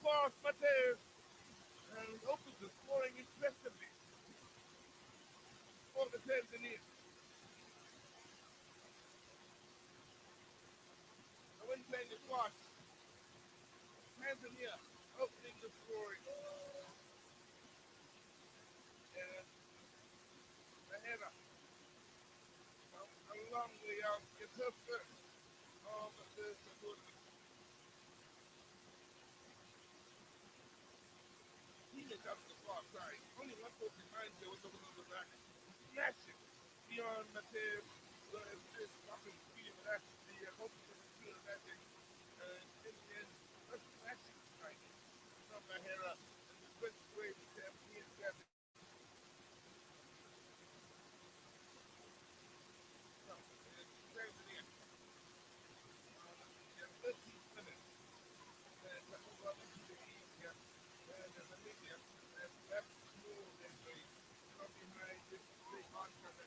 fast Mateus and opens the scoring impressively for the Tanzania. And when playing the fast, Tanzania opening the scoring. And the header a long way out. Gets her first. But there's a good healing up the far side. Only one person behind there was over on the back. Smashing beyond Mateus. This fucking speed, but that's the most of the speed of that thing. In the end, that's smashing strike. From the head up. And the British way to have me and that. No, it's Tanzania. 13 minutes. And that was all into the east. And the Namibia. And that's smooth and great. From behind this big hard cover.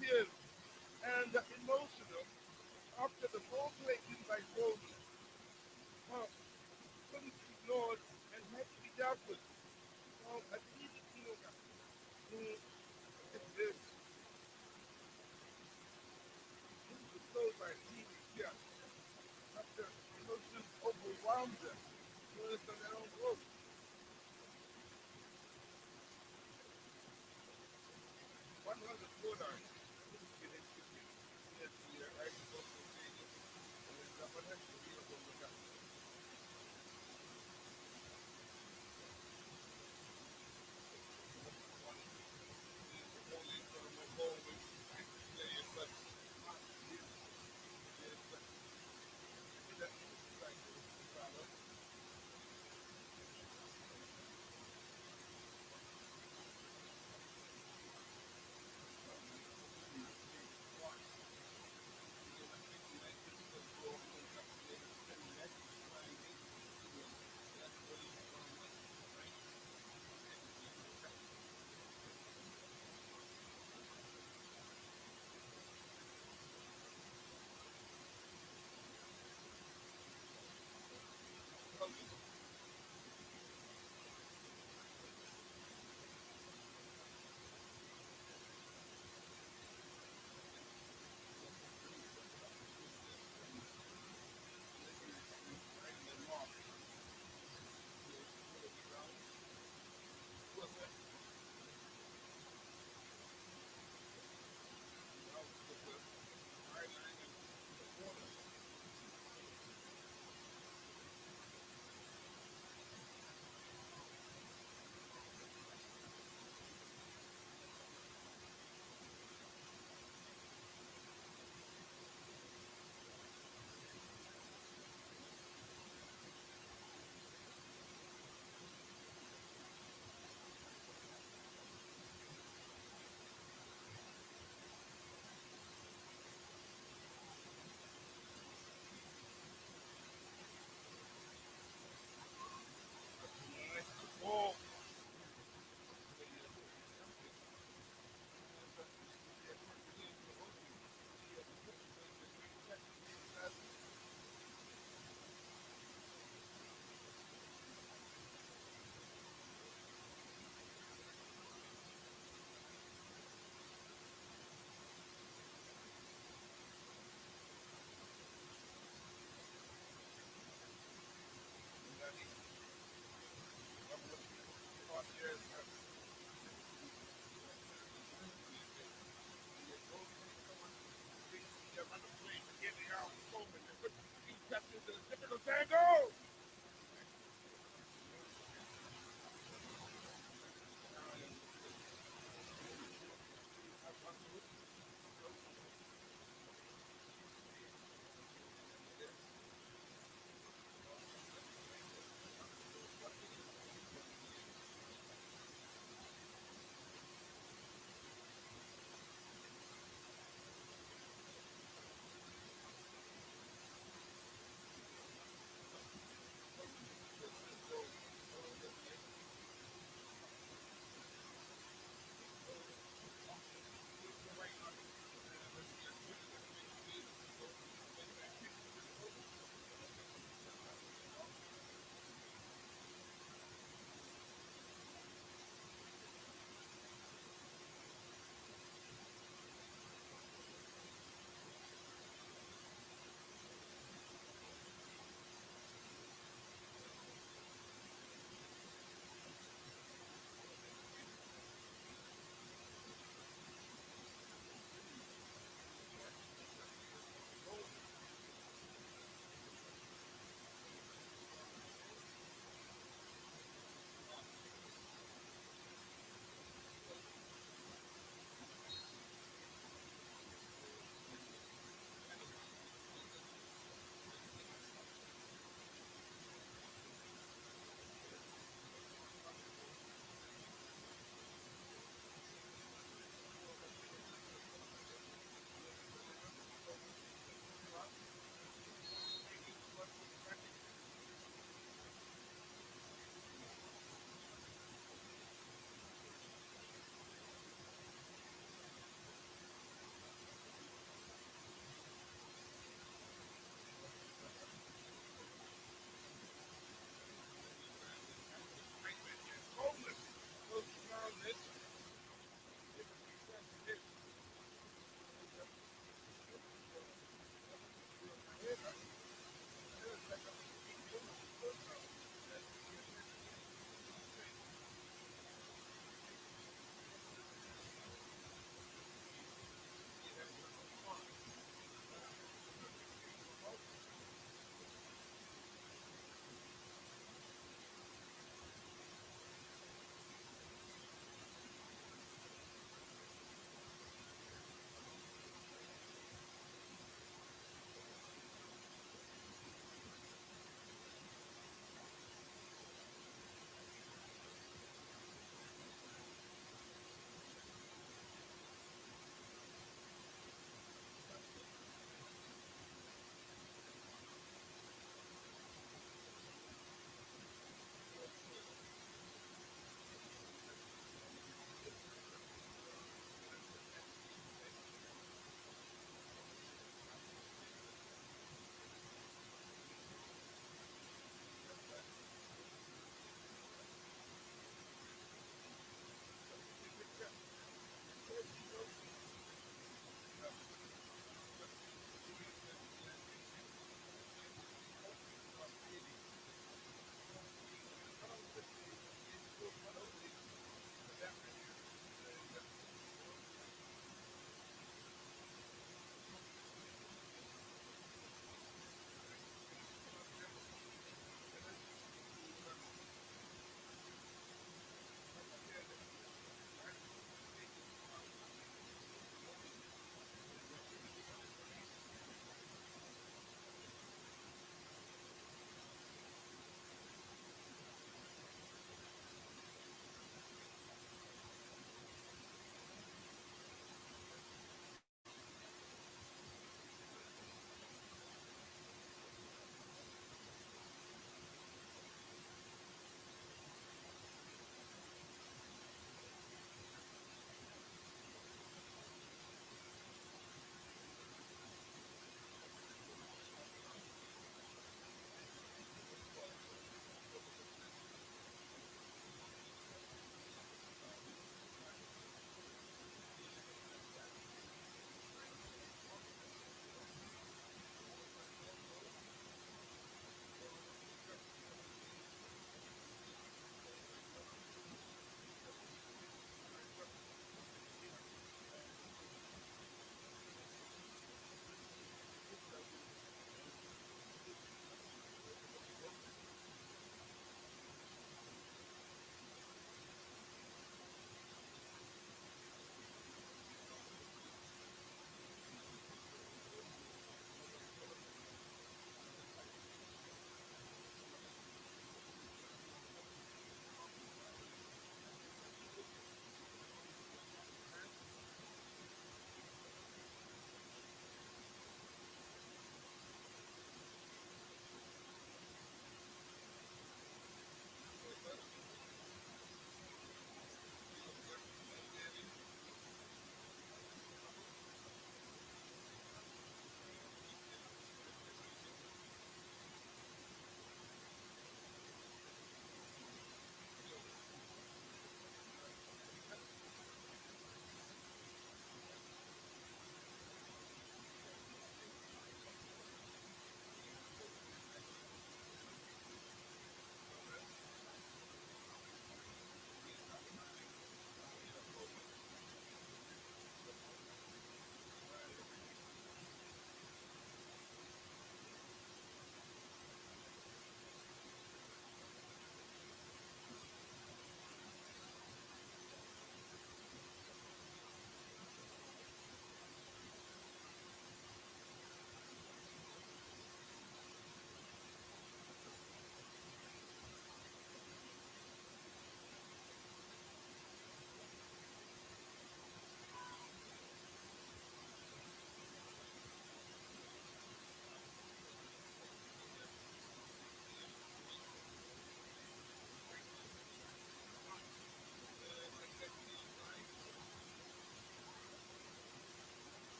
tears and emotional after the ball taken by Goldie. Couldn't be ignored and had to be dealt with. I believe it, it's this. This was told by TV here after emotions overwhelmed them. Noticed on their own growth. 100 $4. This is getting tricky. Yes, we are right to go to the stadium. And then what has to be able to look up.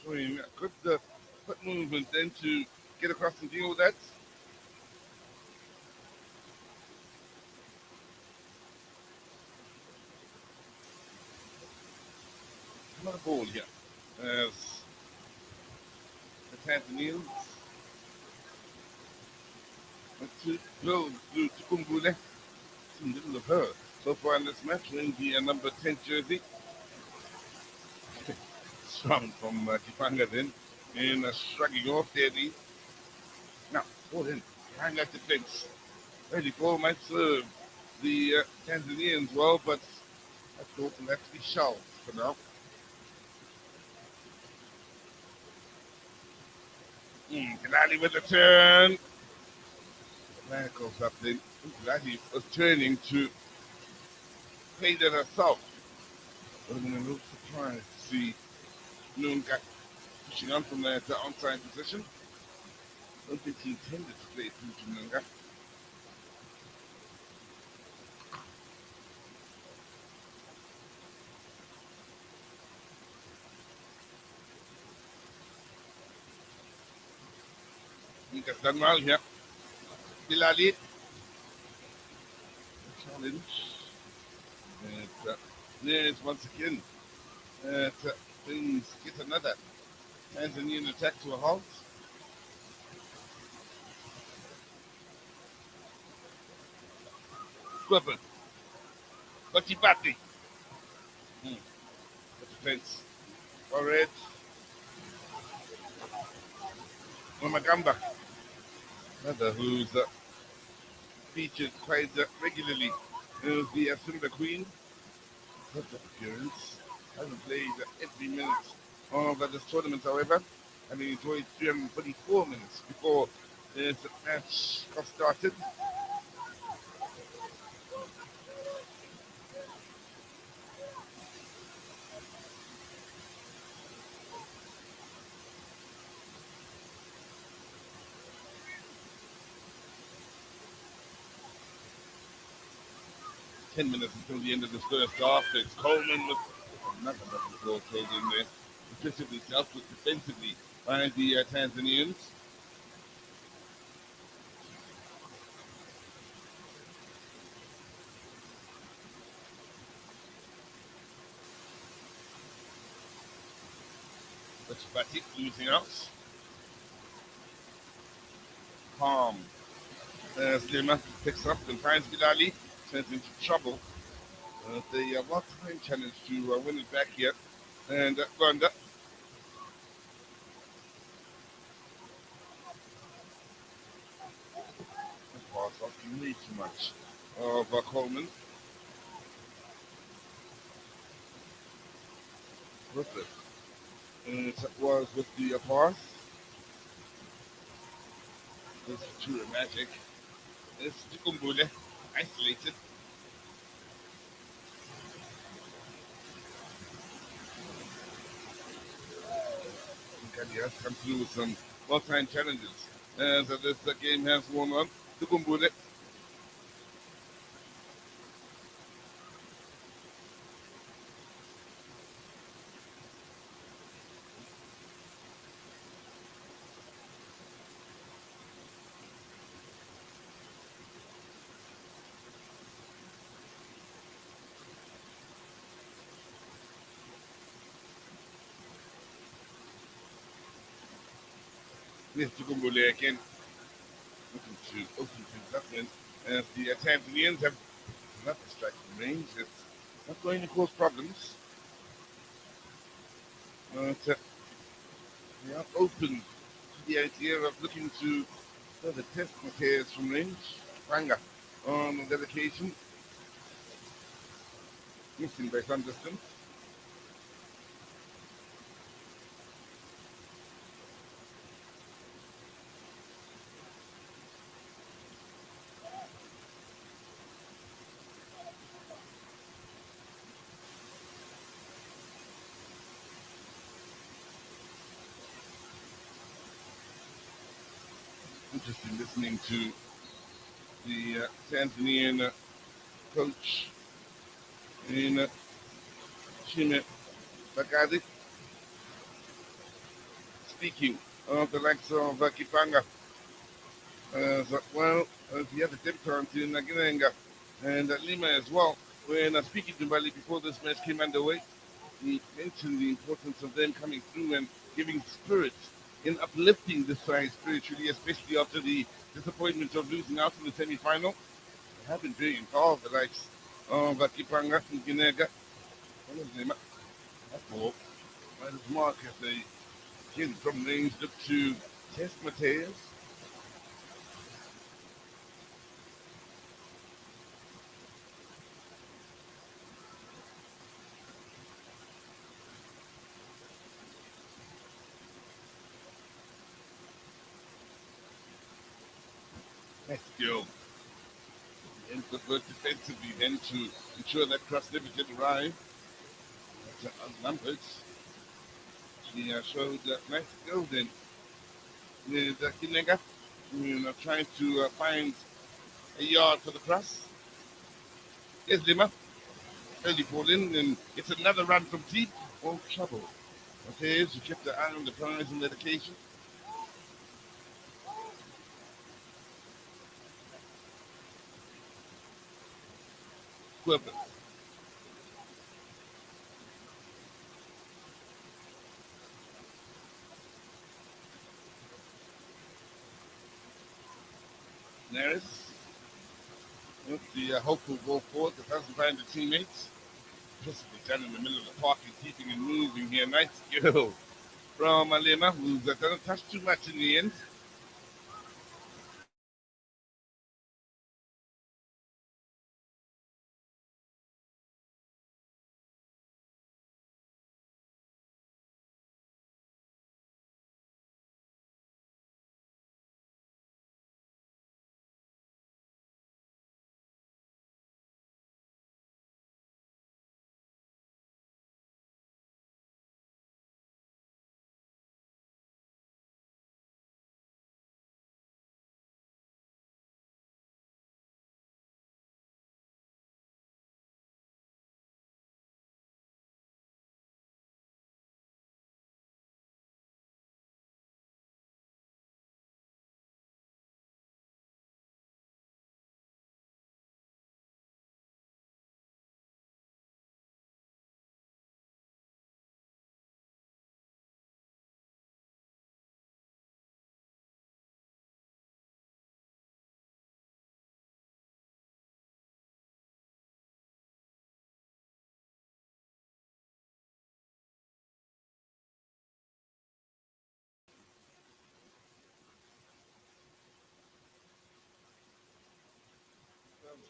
showing good foot movement then to get across and deal with that. Another ball here as the Tanzanians to blow through to Kumbule. In the middle of her so far in this match, wearing the number 10 jersey. Strong from Kipanga then, and shrugging off there. Now, ball in, behind that defense. 34 might serve the Tanzanians well, but I thought will have to be shelved for now. Gilali with the turn. Flag goes up then. Gilali was turning to play that herself. But I'm a little surprised to see Nunga pushing on from that onside position. I don't think he intended to play it through to Nunga. He gets done well here. Bilali. Challenge. And there's once again. Things get another Tanzanian attack to a halt. Squibbin. Batibati. The defense. Alright. Mamagamba. Another who's featured quite regularly. Is the Simba Queen. First appearance. Hasn't played every minute of this tournament, however. And he enjoyed 344 minutes before this match got started. 10 minutes until the end of this first half. It's Coleman with another double goal thrown in there. Effectively dealt with defensively by the Tanzanians. But Batik losing out. Palm. Slima picks up and finds Bilali. Turns into trouble. They have lots of time challenge to win it back here. And Rwanda. Pass off way too much of Coleman. Griffith. And it was with the pass. This is true magic. It's Tukumbule. Isolated. He has come through with some all-time challenges as this game has worn on. Tukumbule. Yes, Tukumbule again. Looking to open things up then. As the Tanzanians have not the striking range. It's not going to cause problems. But they are open to the idea of looking to further test Mateus from range. Panga on that occasion. Missing by some distance. Interesting listening to the Tanzanian coach in Chime Bagadi. speaking of the likes of Kipanga, as well as the other debutant in Naginenga and Lima as well. When speaking to Bali before this match came underway, he mentioned the importance of them coming through and giving spirit in uplifting the side spiritually, especially after the disappointment of losing out in the semi-final. They have been very involved, the likes of Kipanga and Ginega. One of them, therefore, by his mark as they again from range look to test Mateus. Let's go. And good work defensively then to ensure that cross never did arrive. That's outnumbered. She showed nice skill then with Kinega. Trying to find a yard for the cross. Here's Lima. Early ball in, and it's another run from deep. All trouble. Okay, so kept the eye on the prize and dedication. Quiver. Neris. With the hopeful ball forward that doesn't find the teammates. Crisply down in the middle of the park and keeping it moving here. Nice skill from Lima, who's doesn't touch too much in the end.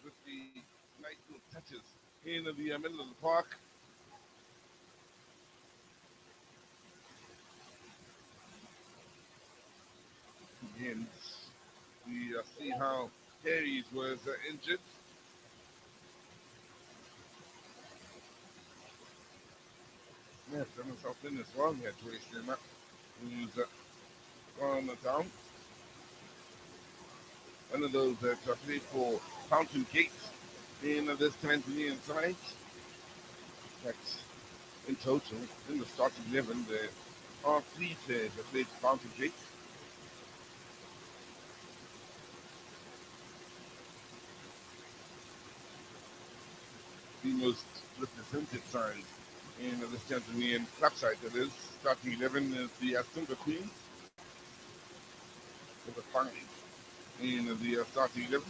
With the nice little touches in the middle of the park. Again, we see how Harry's was injured. Yeah, done himself in as well. He had to waste him up. Who's gone down. One of those that played for Fountain Gate in this Tanzanian side. That's in total, in the starting 11, there are 3 players that played for Fountain Gate. The most represented side in this Tanzanian club side, that is. Starting 11 is the Simba Queens, with the five in the starting 11.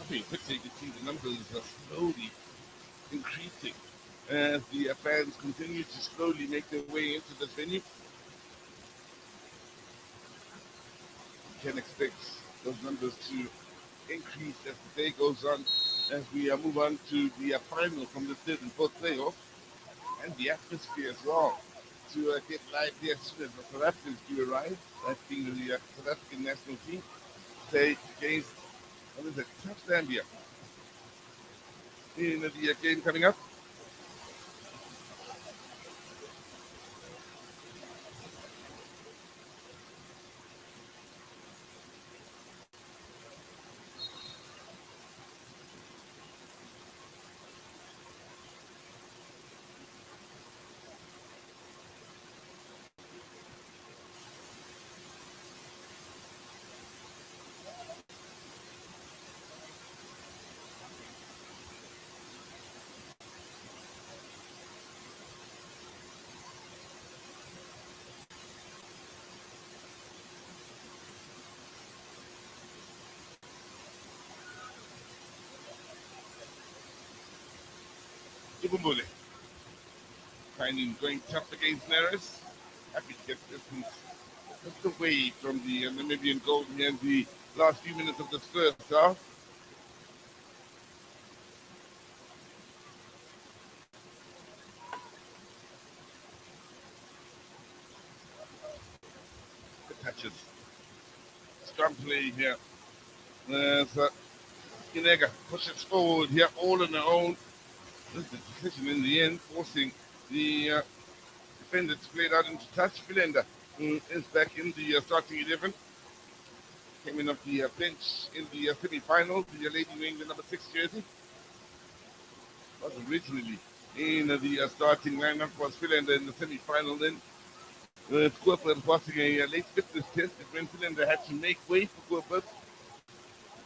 I think quickly you can see the numbers are slowly increasing as the fans continue to slowly make their way into this venue. You can expect those numbers to increase as the day goes on, as we move on to the final from the third and fourth playoff, and the atmosphere as well to get lively as soon as the South Africans do arrive, that being the South African national team, play against, what is it, South Zambia in the game coming up. Tugumbule. Finding going tough against Neres. Happy to get distance just away from the Namibian goal here in the last few minutes of this first half. The touches. Strong play here. There's Inega pushes forward here all on their own. This is the decision in the end, forcing the defender to play it out into touch. Philander is back in the starting 11. Came in off the bench in the semi-final. The lady wearing the number 6 jersey. Was originally in the starting lineup. Was Philander in the semi-final then. Scorpion passing a late fitness test when Philander had to make way for Scorpion.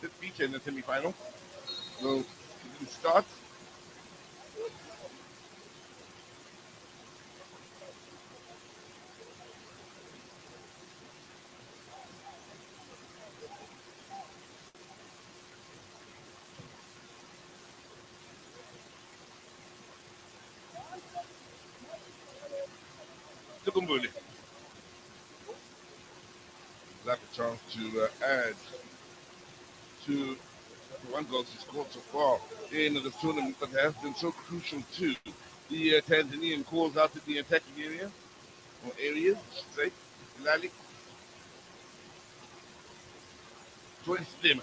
Did feature in the semi-final. So he didn't start. Tugumbule. Have a chance to add to the one goal she scored so far in the tournament, but has been so crucial to the Tanzanian calls out in the attacking area, or areas, I should say. Lali. Twice them.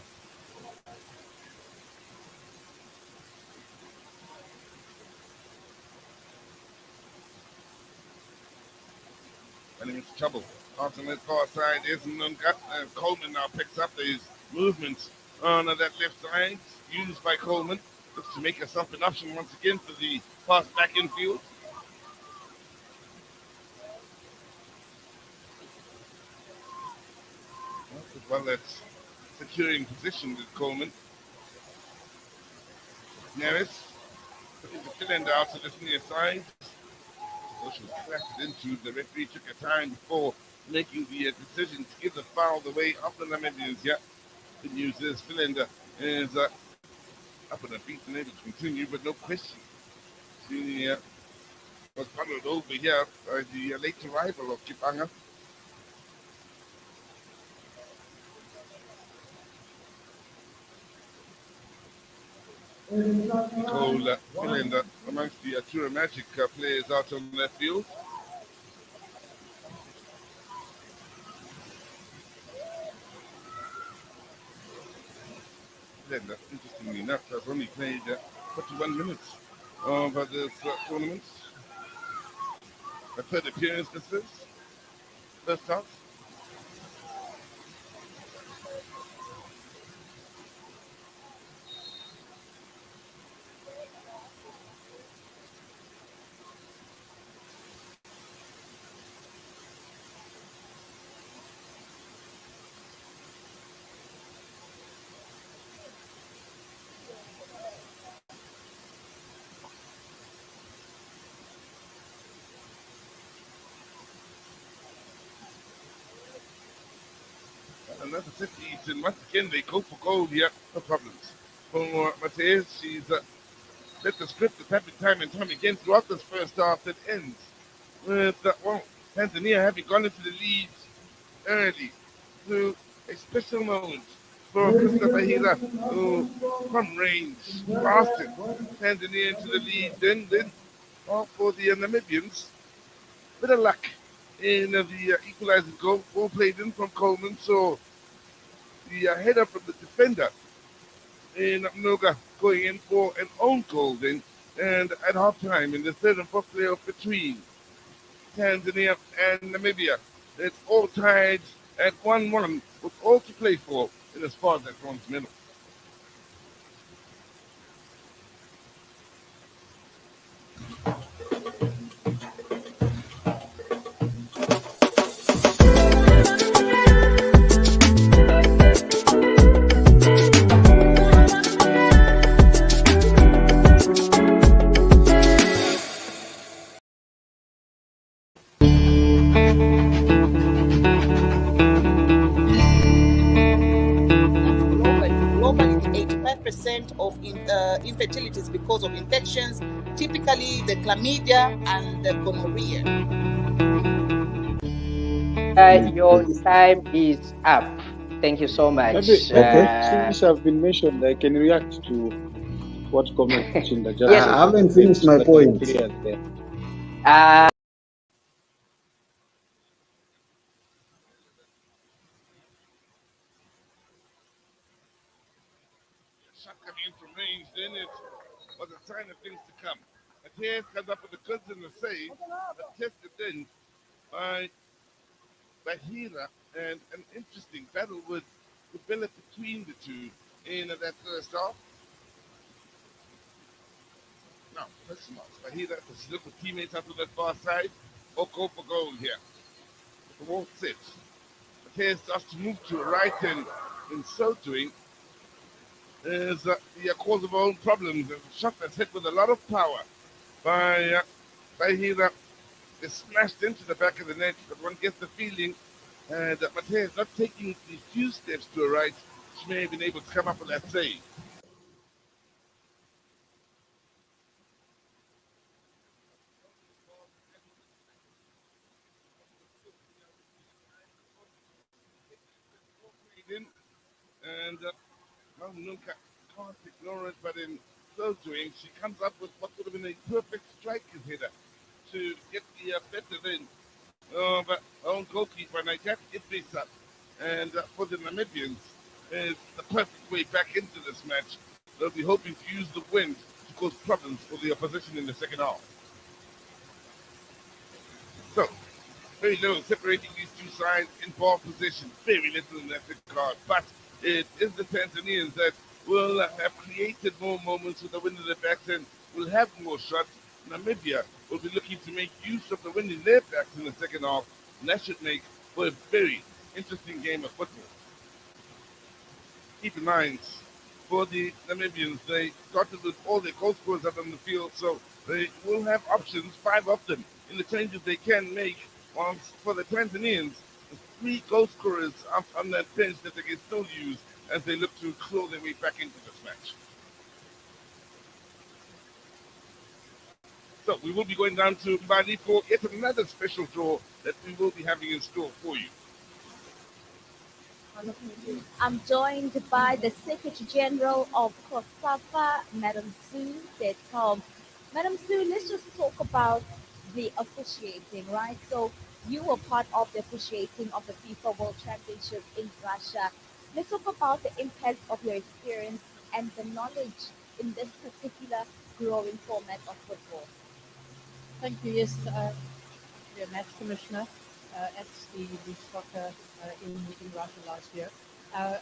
Running into trouble. Out on the far side is Nunga, and Coleman now picks up his movements on that left side, used by Coleman. Looks to make herself an option once again for the pass back infield. Well, that's securing position with Coleman. Neres putting the cylinder out to this near side. So she was clashed into. The referee took a time before making the decision to give the foul the way of the Namibians. Yeah, the news is Philander is up on her feet and able to continue, but no question. She was followed over here by the late arrival of Kipanga. Nicole Philander amongst the Atura Magic players out on that field. Philander, interestingly enough, has only played 41 minutes of this tournament. A third appearance this is. First half. Another 50s, and once again they go for gold here, no problems. For Mateus, she's let the script that happened time and time again throughout this first half that ends with, Tanzania having gone into the lead early through a special moment for Christopher Hila, who from range blasted Tanzania into the lead. Then for the Namibians, bit of luck in the equalizing goal. Ball played in from Coleman, so the header from the defender in Mnoga going in for an own goal then. And at half time in the third and fourth playoff between Tanzania and Namibia, it's all tied at 1-1 with all to play for in as far as that bronze medal. 50% of infertilities because of infections, typically the chlamydia and the gonorrhea. Your time is up. Thank you so much. Okay, since I've been mentioned, I can react to what comment Chinda just Yes. said. I haven't finished my point. Shot coming in from range, then it was a sign of things to come. Mateus comes up with the goods in the save, tested in by Bahira, and an interesting battle would develop between the two in that first half. Now, question marks. Bahira, does she look with teammates up to that far side, or go for goal here? The ball sits. Mateus starts to move to the right, and in so doing, is the cause of our own problems. A shot that's hit with a lot of power by Bahira is smashed into the back of the net, but one gets the feeling that Mateus is not taking the few steps to the right. She may have been able to come up with that save. And Nunca can't ignore it, but in so doing, she comes up with what would have been a perfect striker's header to get the better in. But our own goalkeeper, Najat Idrissa, and for the Namibians, is the perfect way back into this match. They'll be hoping to use the wind to cause problems for the opposition in the second half. So, very little separating these two sides in ball position. Very little in that regard. But it is the Tanzanians that will have created more moments with the wind in their backs and will have more shots. Namibia will be looking to make use of the wind in their backs in the second half. And that should make for a very interesting game of football. Keep in mind, for the Namibians, they started with all their goal scorers up on the field, so they will have options, 5 of them, in the changes they can make. Whilst for the Tanzanians, 3 goal scorers up on that bench that they can still use as they look to claw their way back into this match. So we will be going down to Mbali for yet another special draw that we will be having in store for you. I'm joined by the Secretary General of COSAFA, Madam Sue Tetcom. Madam Sue, let's just talk about the officiating, right? So you were part of the officiating of the FIFA World Championship in Russia. Let's talk about the impact of your experience and the knowledge in this particular growing format of football. Thank you. Yes, the match commissioner at the beach soccer in Russia last year,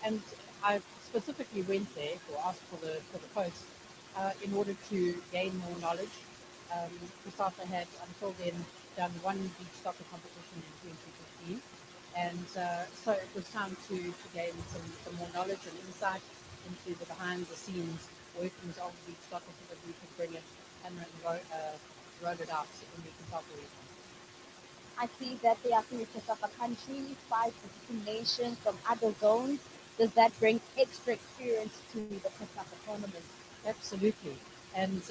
and I specifically went there or asked for the post in order to gain more knowledge. COSAFA had until then done one beach soccer competition in 2015, and so it was time to gain some more knowledge and insight into the behind the scenes workings of beach soccer so that we could bring it and roll it out in the COSAFA region. I see that there are 3 COSAFA countries, 5 Pacific nations from other zones. Does that bring extra experience to the COSAFA tournament? Absolutely. And,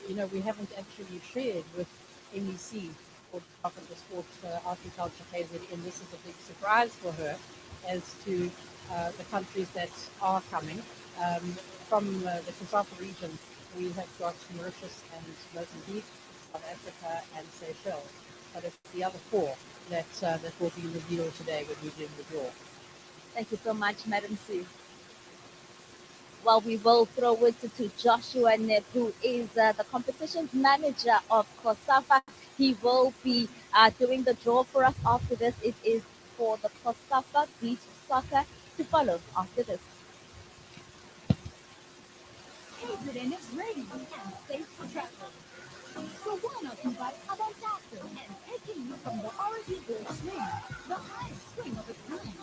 we haven't actually shared with MEC or Department of Sport, Agriculture, KZN. This is a big surprise for her as to the countries that are coming. From the COSAFA region, we have got Mauritius and Mozambique, South Africa and Seychelles. But it's the other 4 that will be revealed today when we do the draw. Thank you so much, Madam Sue. Well, we will throw it to Joshua Nip, who is the competitions manager of COSAFA. He will be doing the draw for us after this. It is for the COSAFA Beach Soccer to follow after this. KZN is ready and safe for travel. So why not invite other doctors and taking you from the origin board swing, the highest swing of its kind,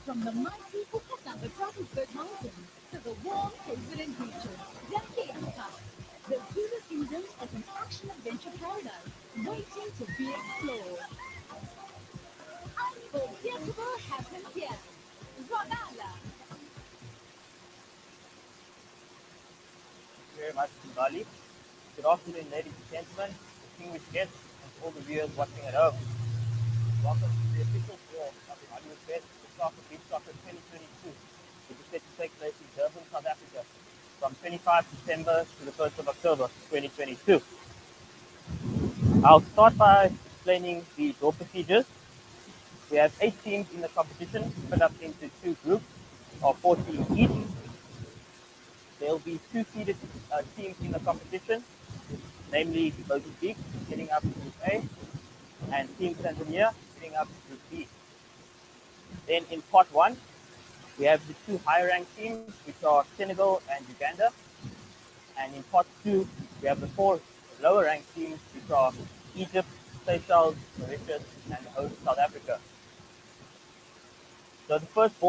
from the mighty Kukatanga Tropical Mountains to the warm KZN beaches, Yakiaka. The Zulu Kingdom is an action-adventure paradise waiting to be explored. Unforgettable happens yet. Ronala. very much, Bali. Good afternoon, ladies and gentlemen, distinguished guests, and to all the viewers watching at home. Welcome to the official draw of the Hollywood Bets COSAFA Beach Soccer 2022, which is set to take place in Durban, South Africa, from 25 December to the 1st of October 2022. I'll start by explaining the draw procedures. We have 8 teams in the competition, split up into 2 groups of 4 teams each. There will be 2 seeded teams in the competition, namely Mozambique heading up to Group A and Team Tanzania heading up to Group B. Then in Pot 1, we have the 2 higher ranked teams, which are Senegal and Uganda. And in Pot 2, we have the 4 lower ranked teams, which are Egypt, Seychelles, Mauritius, and the host South Africa. So the first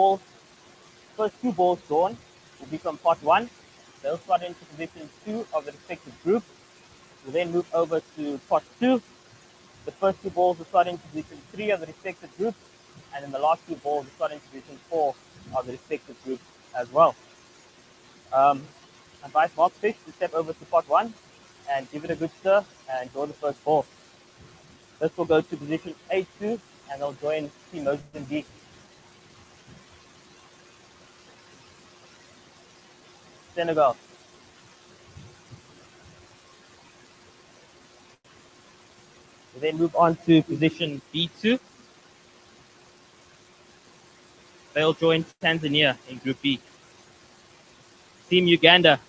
2 balls drawn will be from Pot 1. They'll slot into position 2 of the respective group. We'll then move over to Pot 2. The first 2 balls will slot into position 3 of the respective groups, and then the last 2 balls will slot into position 4 of the respective groups as well. Advise Mark Fish to step over to Pot 1 and give it a good stir and draw the first ball. This will go to position A2, and they'll join Team Mozambique. Senegal. We then move on to position B2. They'll join Tanzania in Group B. Team Uganda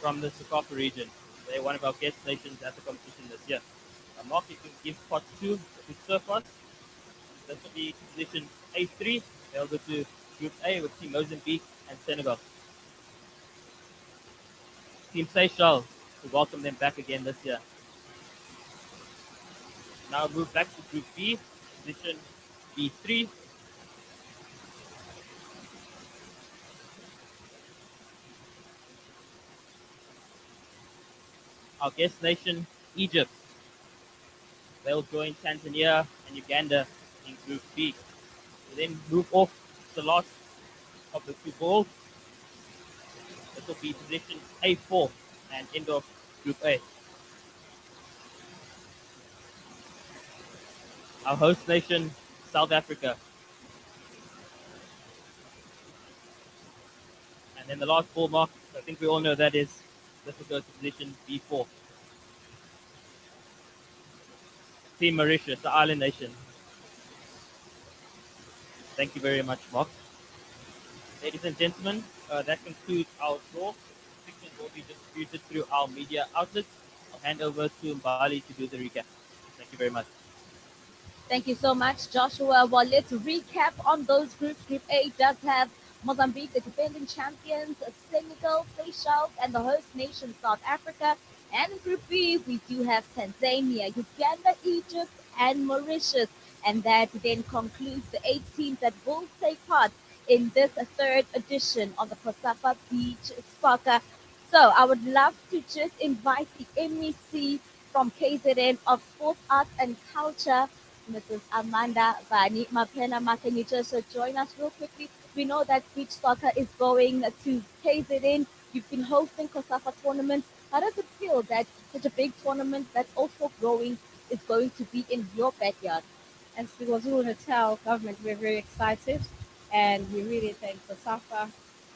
from the COSAFA region. They're one of our guest nations at the competition this year. Mark, you can give Pot 2 to surf on. This will be position A3. They'll go to Group A with Team Mozambique and Senegal. Team Seychelles, we welcome them back again this year. Now move back to Group B, position B3. Our guest nation, Egypt. They'll join Tanzania and Uganda in Group B. We then move off the last of the 2 balls. This will be position A4 and end of Group A. Our host nation, South Africa. And then the last ball, Mark, I think we all know that is, this will go to position B4. Team Mauritius, the island nation. Thank you very much, Mark. Ladies and gentlemen, that concludes our draw. Pictures will be distributed through our media outlets. I'll hand over to Mbali to do the recap. Thank you very much. Thank you so much, Joshua. Well, let's recap on those groups. Group A does have Mozambique, the defending champions, Senegal, Seychelles, and the host nation, South Africa. And in Group B, we do have Tanzania, Uganda, Egypt, and Mauritius. And that then concludes the 8 teams that will take part in this 3rd edition of the COSAFA Beach Soccer. So I would love to just invite the MEC from KZN of Sports, Arts and Culture, Mrs. Amanda Bani Mapena. Can you just join us real quickly? We know that beach soccer is going to KZN. You've been hosting COSAFA tournaments. How does it feel that such a big tournament that's also growing is going to be in your backyard? As the KwaZulu-Natal government, we're very excited, and we really thank COSAFA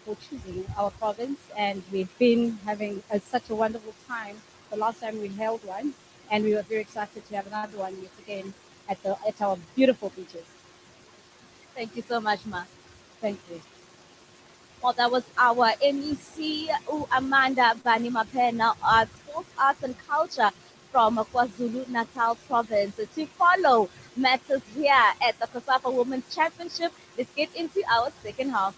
for choosing our province. And we've been having such a wonderful time the last time we held one, and we were very excited to have another one yet again at our beautiful beaches. Thank you so much, Ma. Thank you. Well, that was our MEC, Amanda Bani Mapena, Sports, Arts and Culture from KwaZulu-Natal province. To follow matters here at the COSAFA Women's Championship, let's get into our second half.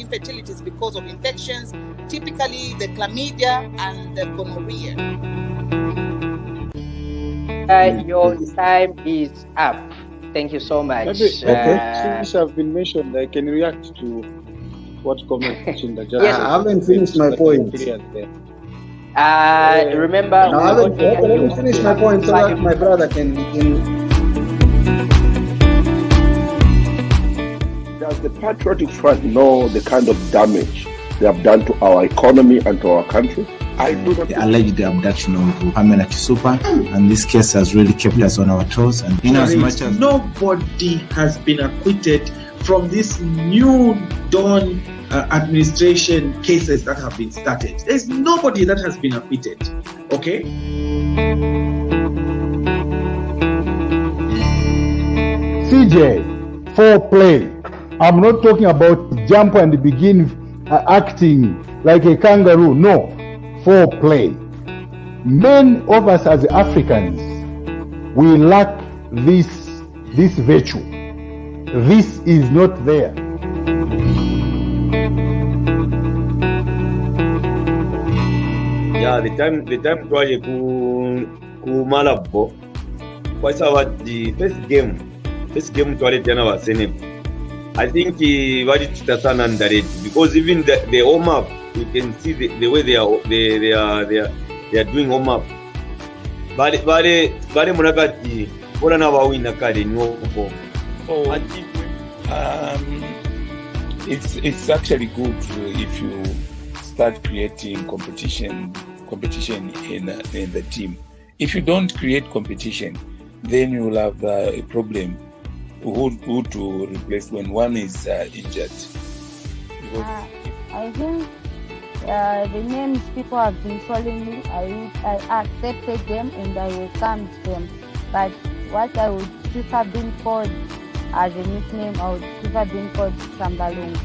infertilities because of infections, typically the chlamydia and the gonorrhea. Your time is up. Thank you so much. Maybe since I've been mentioned, I can react to what comment Chinda just Yes. I haven't finished my point. Remember, No, let me finish my point so that my brother can. Does the Patriotic Front know the kind of damage they have done to our economy and to our country? I do not. The alleged abduction of Pamela Kisupa, and this case has really kept us on our toes. And in as much as nobody has been acquitted from this new dawn administration cases that have been started. There's nobody that has been acquitted. Okay. CJ, foreplay. I'm not talking about jump and begin acting like a kangaroo. No, foreplay. Many of us as Africans, we lack this virtue. This is not there. Yeah, the time twaje ku Malabo. What's our the first game twale tena wa Senegal. I think very sana underrated because even the warm up, you can see the way they are doing warm up. Bare munakati bora na wawina kale nyoko. So I think it's actually good if you start creating competition in the team. If you don't create competition, then you will have a problem who to replace when one is injured. I think the names people have been calling me, I accepted them and I welcomed them. But what I would prefer being called as a nickname, I would prefer being called Sambalung.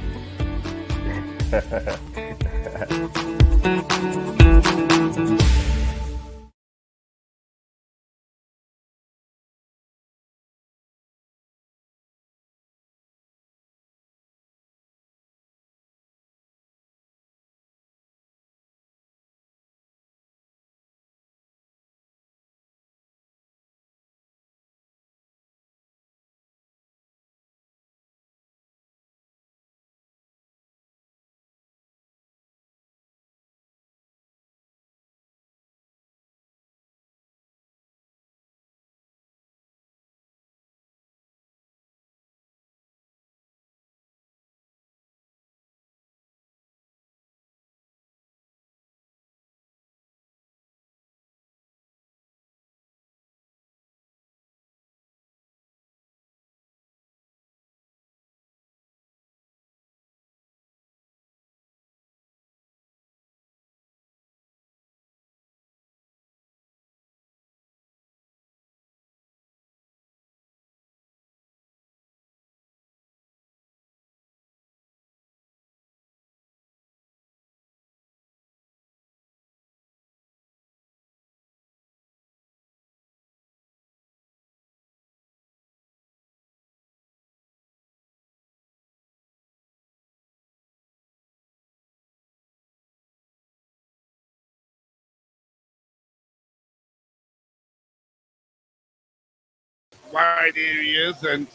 Wide areas and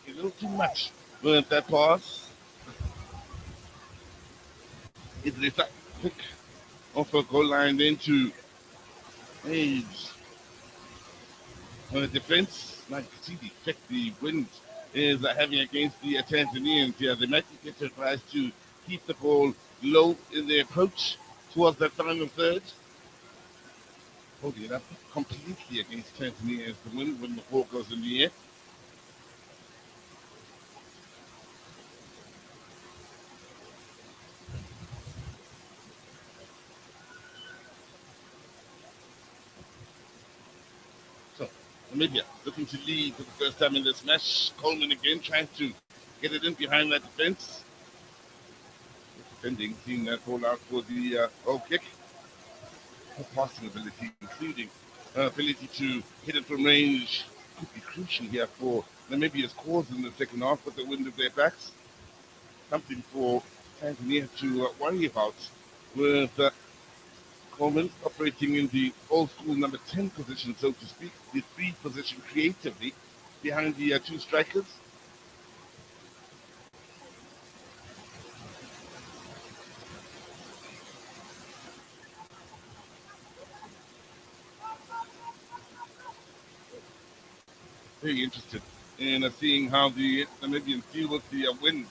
a little too much. But that pass, it is that quick off a goal line into Age. On the defense, like see the effect the wind is having against the Tanzanians here. They might get advised to keep the ball low in their approach towards that final third. Holding it up completely against Tanzania as the wind when the ball goes in the air. So, Namibia looking to lead for the first time in this match. Coleman again trying to get it in behind that defense. Defending, seeing that ball out for the goal kick. Her passing ability, including ability to hit it from range could be crucial here for Namibia's cause in the second half with the wind of their backs. Something for Tanzania to worry about with Coleman operating in the old school number 10 position, so to speak, the 3 position creatively behind the 2 strikers. Very interested in seeing how the Namibians deal with the winds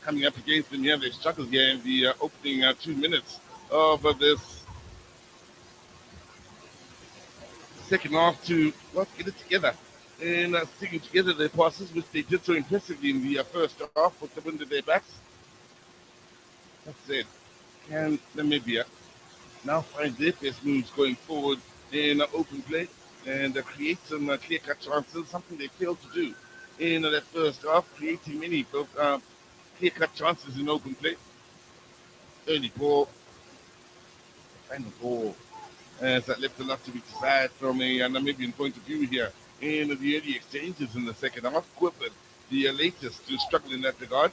coming up against them. Yeah, they struggled here in the opening 2 minutes of this second half to get it together and sticking together their passes, which they did so impressively in the first half with the wind at their backs. That said, can Namibia now find their best moves going forward in open play and create some clear-cut chances, something they failed to do in that first half, creating many clear-cut chances in open play. Early ball, final ball, as that left a lot to be desired from a Namibian point of view here in the early exchanges in the second half. Quipper, the latest to struggle in that regard.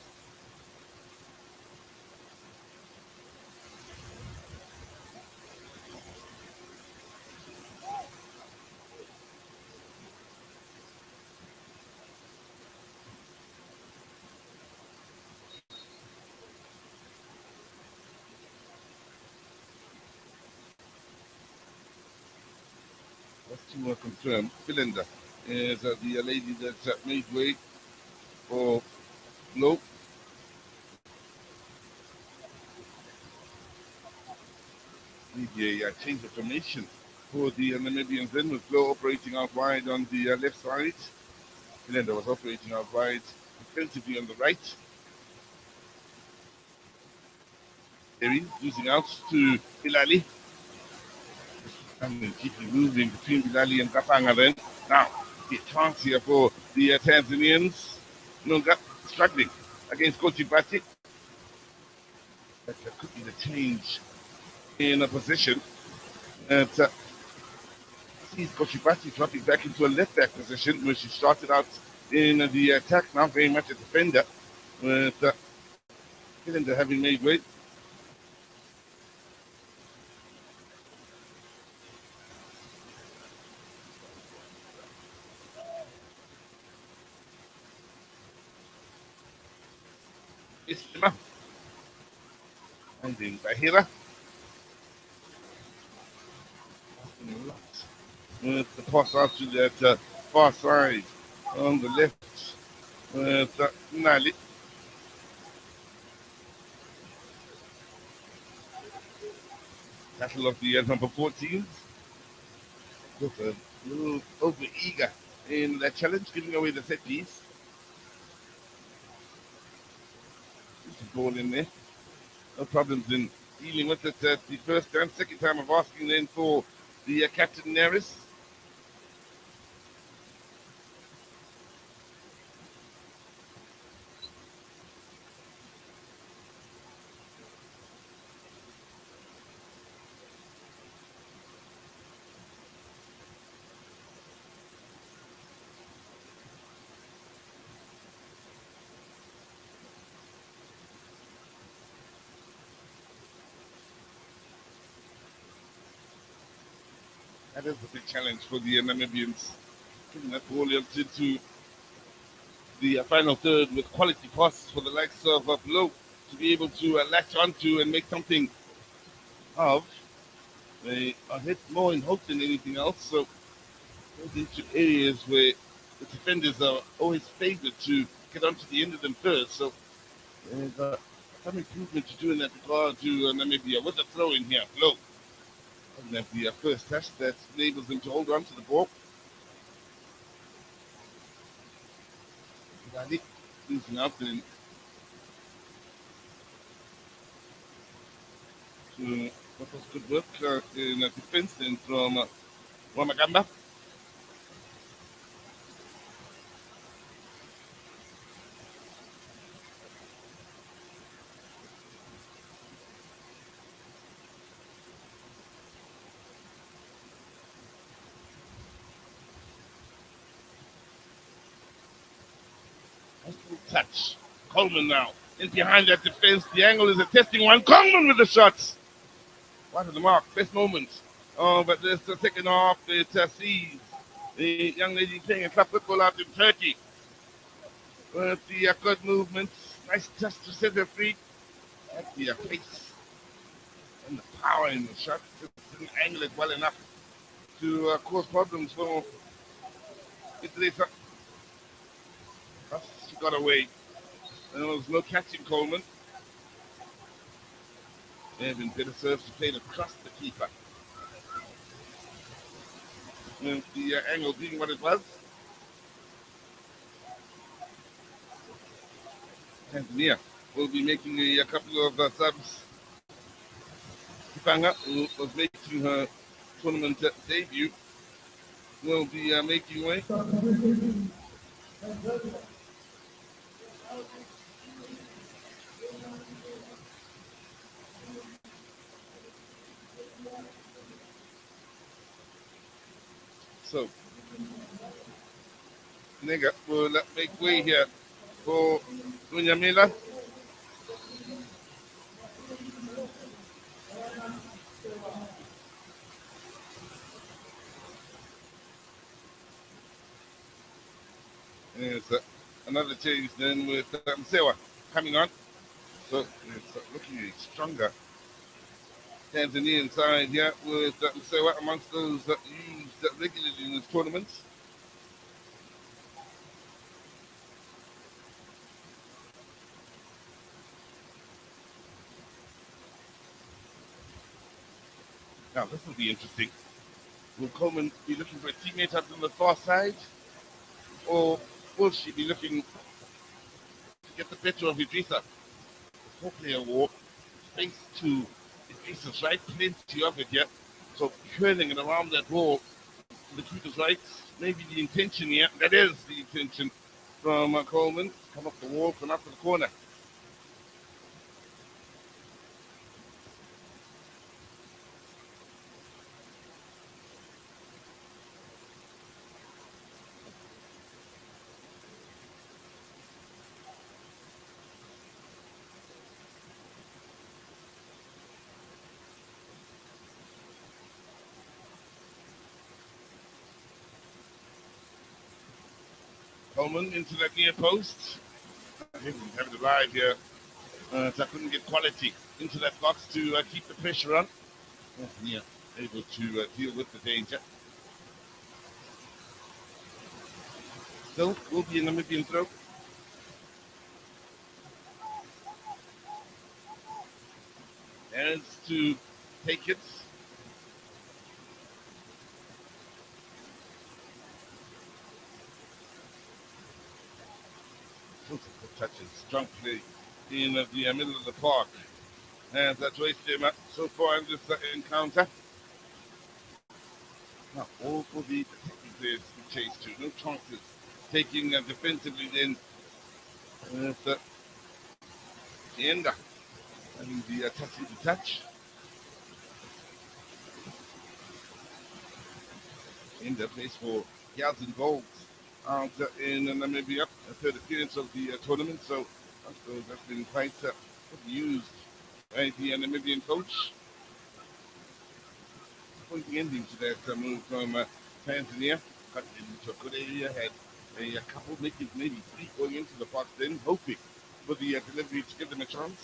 Just to confirm, Philander is the lady that made way for Low. Maybe a change of formation for the Namibians then, with Low operating out wide on the left side. Philander was operating out wide defensively on the right. Terry losing out to Bilali. And keeping moving between Bilali and Kapanga then. Now, the chance here for the Tanzanians. Nunga struggling against Kotibati. That could be the change in a position. And sees Kochibati dropping back into a left back position where she started out in the attack, now very much a defender, with Cylinder having made way. Istima finding Bahira with the pass out to that far side on the left with Nali. Battle of the number 14. With a little over eager in that challenge, giving away the set piece. There's a ball in there. No problems in dealing with it at the first time. Second time of asking then for the Captain Neris. That is the big challenge for the Namibians. Getting that ball into the final third with quality passes for the likes of Blow to be able to latch onto and make something of. They are hit more in hope than anything else, so goes into areas where the defenders are always favored to get onto the end of them first. So there's some improvement to do in that regard to Namibia with the throw in here. Blow doesn't have the first touch that enables them to hold on to the ball. Gali losing out then to what was good work in defense then from Wamagamba. touch. Coleman now. In behind that defense. The angle is a testing one. Coleman with the shots. Right to the mark. Best moment. Oh, but there's the second off. It sees the young lady playing a club football out in Turkey. With the good movement. Nice touch to set her free. At the pace and the power in the shot. Just didn't angle it well enough to cause problems for Italy. She got away. There was no catching Coleman. Evan better serves to play across the keeper. And the angle being what it was. Tanzania will be making a couple of subs. Kipanga, who was making her tournament debut, will be making way. So, Nega will make way here for Dunyamila. There's another change then with Msewa coming on. So it's looking stronger. Tanzanian side here with Msewa amongst those used regularly in this tournament. Now this will be interesting. Will Coleman be looking for a teammate up on the far side? Or will she be looking to get the better of Idrissa? Four-player war. Space to Idrissa's right. Plenty of it here. So curling it around that wall. The keeper's right. Maybe the intention here. That is the intention from Coleman. Come up the wall, come up to the corner. Coleman into that near post. I think we have it arrived here. So I couldn't get quality into that box to keep the pressure on. Yeah, able to deal with the danger. Still will be a Namibian throw. As to take it. Touches strong play in the middle of the park. And that's wasted him so far in this encounter. Now, all for the attacking players to chase to. No chances. Taking defensively then with Enda having the touching to touch. Enda plays for Gals and Golds out in Namibia, a third appearance of the tournament. So I suppose that's been quite used by the Namibian coach. Pointing ending to that move from Tanzania. Cut into a good area, had a couple, maybe three going into the box, then hoping for the delivery to give them a chance.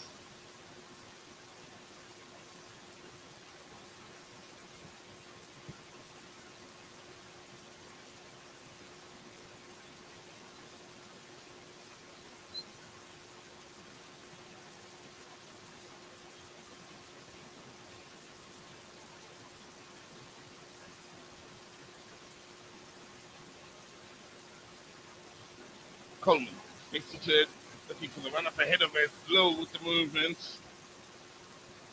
Coleman makes it to looking for the run up ahead of it, slow with the movements.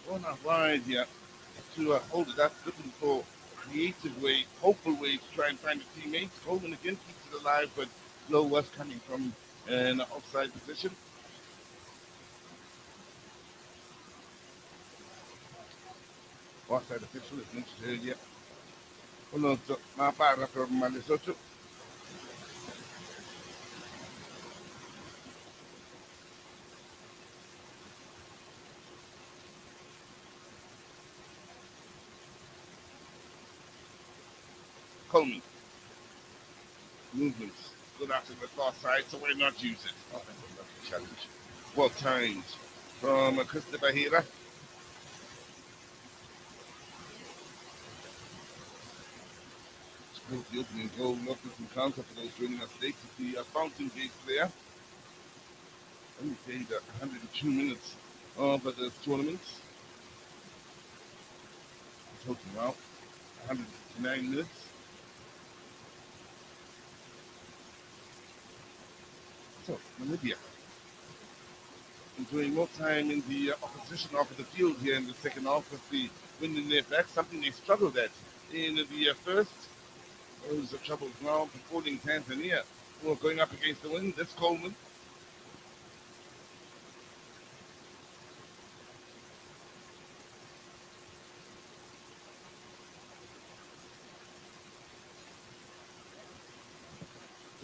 Going out wide here to hold it up, looking for a creative way, hopeful way to try and find a teammate. Coleman again keeps it alive, but slow was coming from an offside position. Offside official is mentioned earlier. Uno mapara from Lesotho. Coleman. Movements. Good out to the far side, so why not use it? Oh, that's a lovely challenge. Well timed from Christopher Hira. Suppose the opening goal, not this encounter for those joining us late, is the Fountain Gate player. Only played 102 minutes of the tournament. Total out 159 minutes. So, Namibia enjoying more time in the opposition half of the field here in the second half with the wind in their back, something they struggled at in the first. Those are troubles now befalling Tanzania, who are going up against the wind. That's Coleman.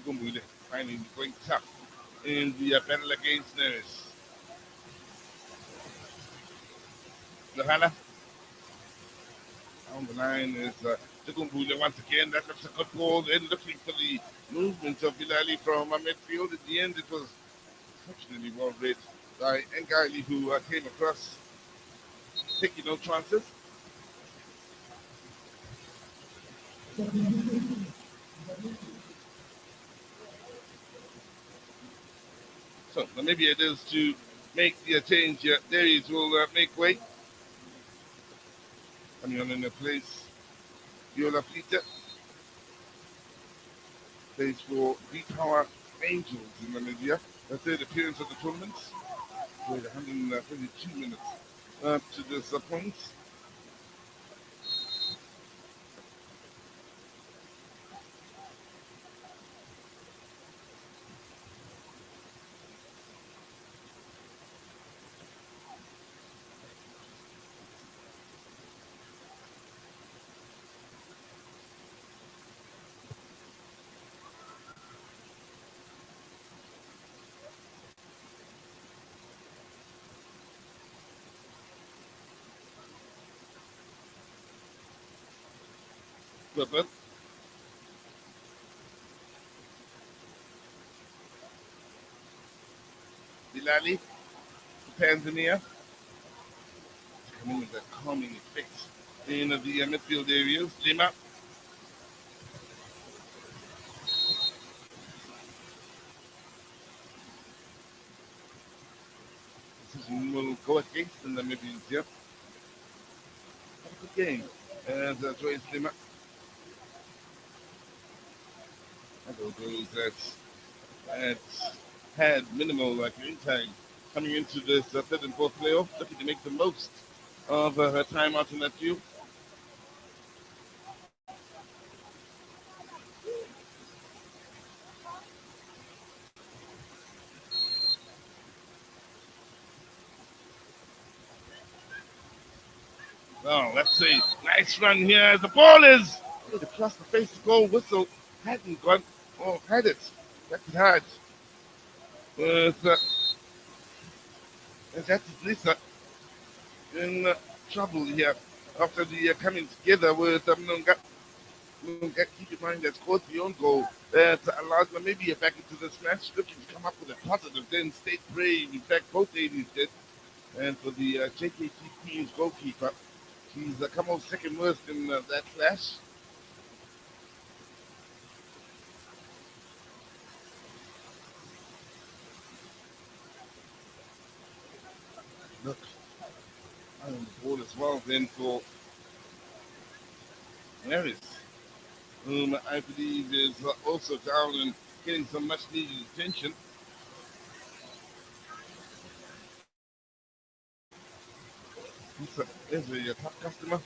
Tugumbule finally going tough in the battle against Neres. Johanna on the line is Tugumbule once again. That looks a good ball. Then looking for the movement of Bilali from midfield. At the end, it was fortunately well read by Ngali, who came across, taking no chances. So Namibia it is to make the change. Darius will make way. Coming on in the place, Viola Flita plays for the Power Angels in Namibia. The third appearance of the tournament. Played 132 minutes to this point. But Bilali, Tanzania, coming with a calming effect in the midfield areas. Lima, will go against the Namibians here. Have a good game. As Joyce Lima, those that had minimal game time coming into this third and fourth playoff, looking to make the most of her time out in that field. Oh, let's see. Nice run here. The ball is across the face. The goal whistle hadn't gone. Oh, had it. That it had. With that's Lisa in trouble here after the coming together with Mnunga. Keep in mind that scored the own goal that allows Namibia back into this match, looking to come up with a positive. Then stayed brave. In fact, both ladies did. And for the JKT team's goalkeeper, she's come out second worst in that clash. Look, on the ball as well then for Harris, whom I believe is also down and getting some much needed attention. There's a top customer.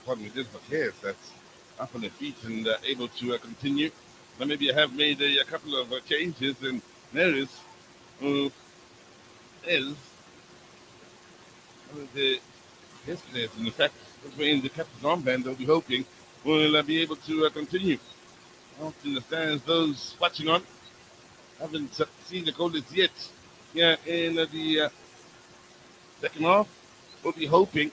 Pardon me, this Marquez that's up on their feet and able to continue. Now maybe I have made a couple of changes, and there is one of the best players. In fact, was wearing the captain's armband. They'll be hoping will be able to continue. Out in the stands, those watching on haven't seen the goalies yet. Yeah, in the second half, we'll be hoping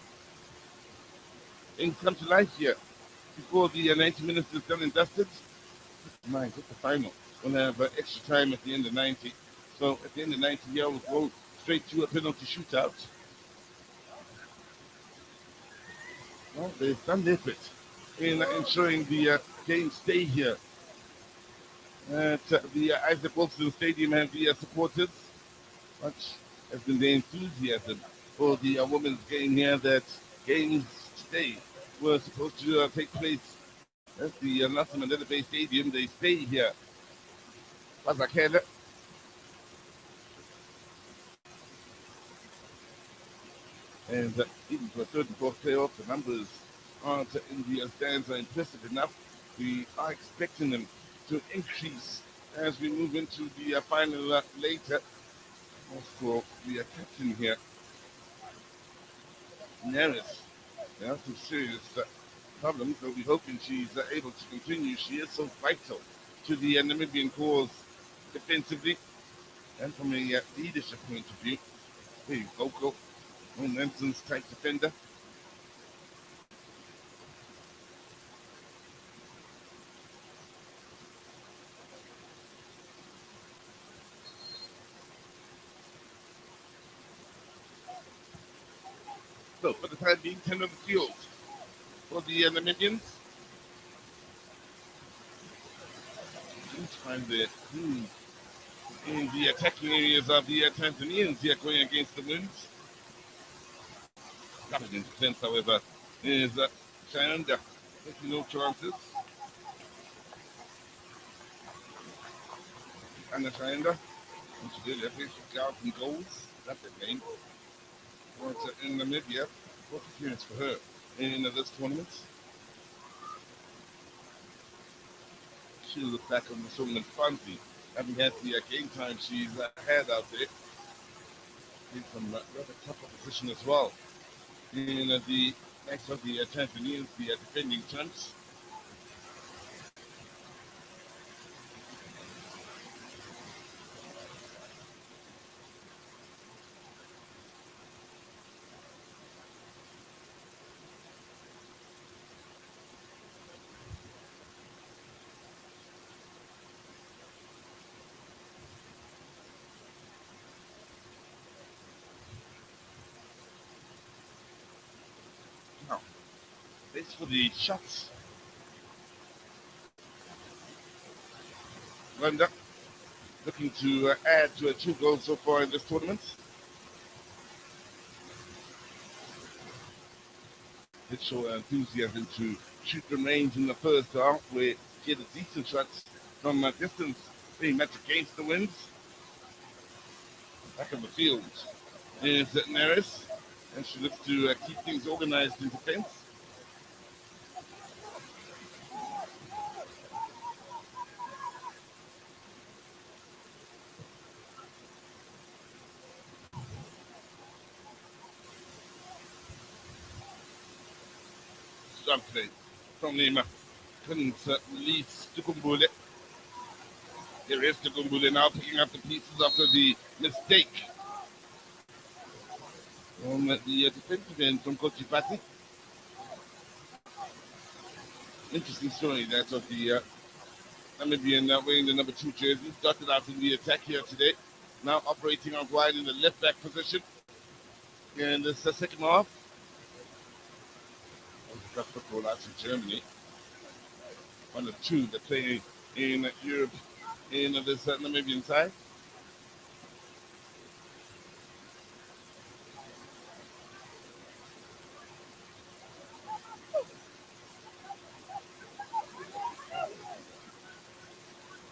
things come to life here before the 90 minutes is done and dusted. Nice, it's the final. We'll have extra time at the end of 90. So at the end of 90, yeah, we'll go straight to a penalty shootout. Well, they've done their bit in ensuring the game stay here. At the Isaac Wilson Stadium and the supporters, much has been the enthusiasm for the women's game here, that games today were supposed to take place at the Nelson Mandela Bay Stadium. They stay here. Bazakela. And even for a third and fourth playoff, the numbers aren't in the stands are impressive enough. We are expecting them to increase as we move into the final later. Also, the captain here, Neris, yeah, some serious problems. We'll be hoping she's able to continue. She is so vital to the Namibian cause defensively and from a leadership point of view. Hey, Coco, Nelson's type defender. So, for the time being, 10 on the field for the Namibians. Find the in the attacking areas of the Tanzanians here going against the Winds. Coming in defense, however, is Shanda taking no chances. Anna Shanda, and she did everything she got from goals. That's her name. But in Namibia, what appearance for her in this tournament? She look back on the tournament fondly, having had the game time she's had out there. In some rather tough opposition as well. In the next of the Tanzanians, the defending champs. Thanks for the shots. Glenda looking to add to 2 goals so far in this tournament. Did show enthusiasm to shoot the range in the first half, where she had a decent shots from distance being matched against the Winds. Back of the field is Neris, and she looks to keep things organized in defense. Strong play from Lima. Couldn't release Tukumbule. Here is Tukumbule now picking up the pieces after the mistake from the defensive end from Kochipati. Interesting story that of the Namibian wearing the number 2 jersey. Started out in the attack here today. Now operating out wide in the left back position. In this second half. That's football out in Germany. One of 2 that play in Europe in this Namibian side.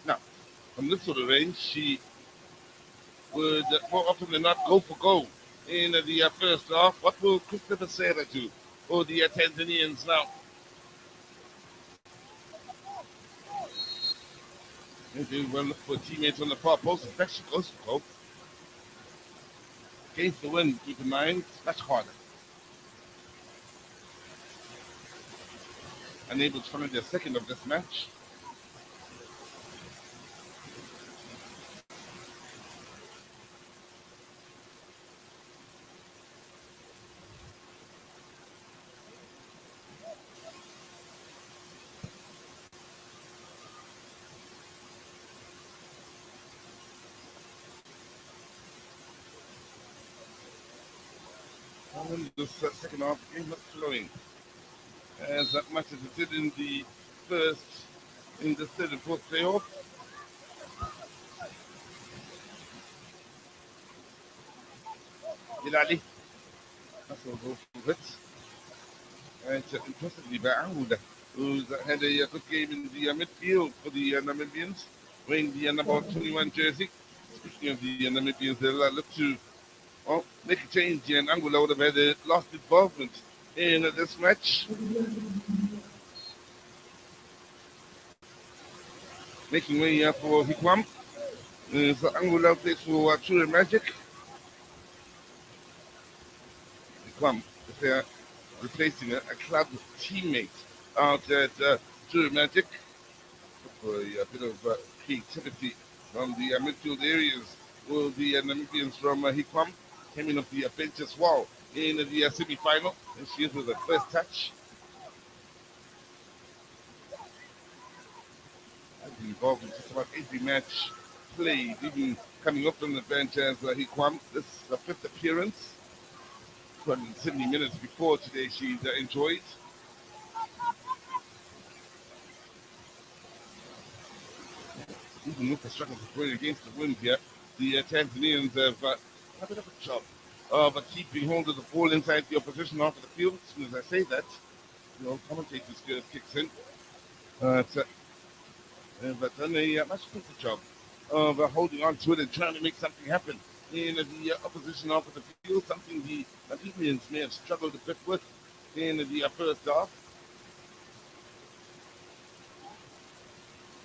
Now, from this sort of range, she would more often than not go for goal in the first half. What will Christopher Serra do for the Tanzanians now? They will look for teammates on the far post. In fact, she goes for goal. Against the wind, keep in mind, it's much harder. unable to find their second of this match. And in this second half, the game not flowing as much as it did in the first, in the third and fourth playoff. Hilali, that's a goal for it. And impressively by Aouda, who's had a good game in the midfield for the Namibians, wearing the number 21 jersey. Speaking of the Namibians, they'll look to make a change, and Angola would have had a last involvement in this match. Making way for Hikwam. So Angola plays for True Magic. Hikwam, they're replacing a club teammate out at True Magic for a bit of creativity from the midfield areas. Will the Namibians from Hikwam came in off the bench as well in the semi-final, and she is with the first touch. I've been involved in just about every match played, even coming up from the bench as Hikwam. This is her fifth appearance. 270 minutes before today she's enjoyed. Even with the struggles of going against the wind here, the Tanzanians have a bit of a job of keeping hold of the ball inside the opposition half of the field. As soon as I say that, the old commentator's skill kicks in. But done a much better job of holding on to it and trying to make something happen in the opposition half of the field, something the Namibians may have struggled a bit with in the first half.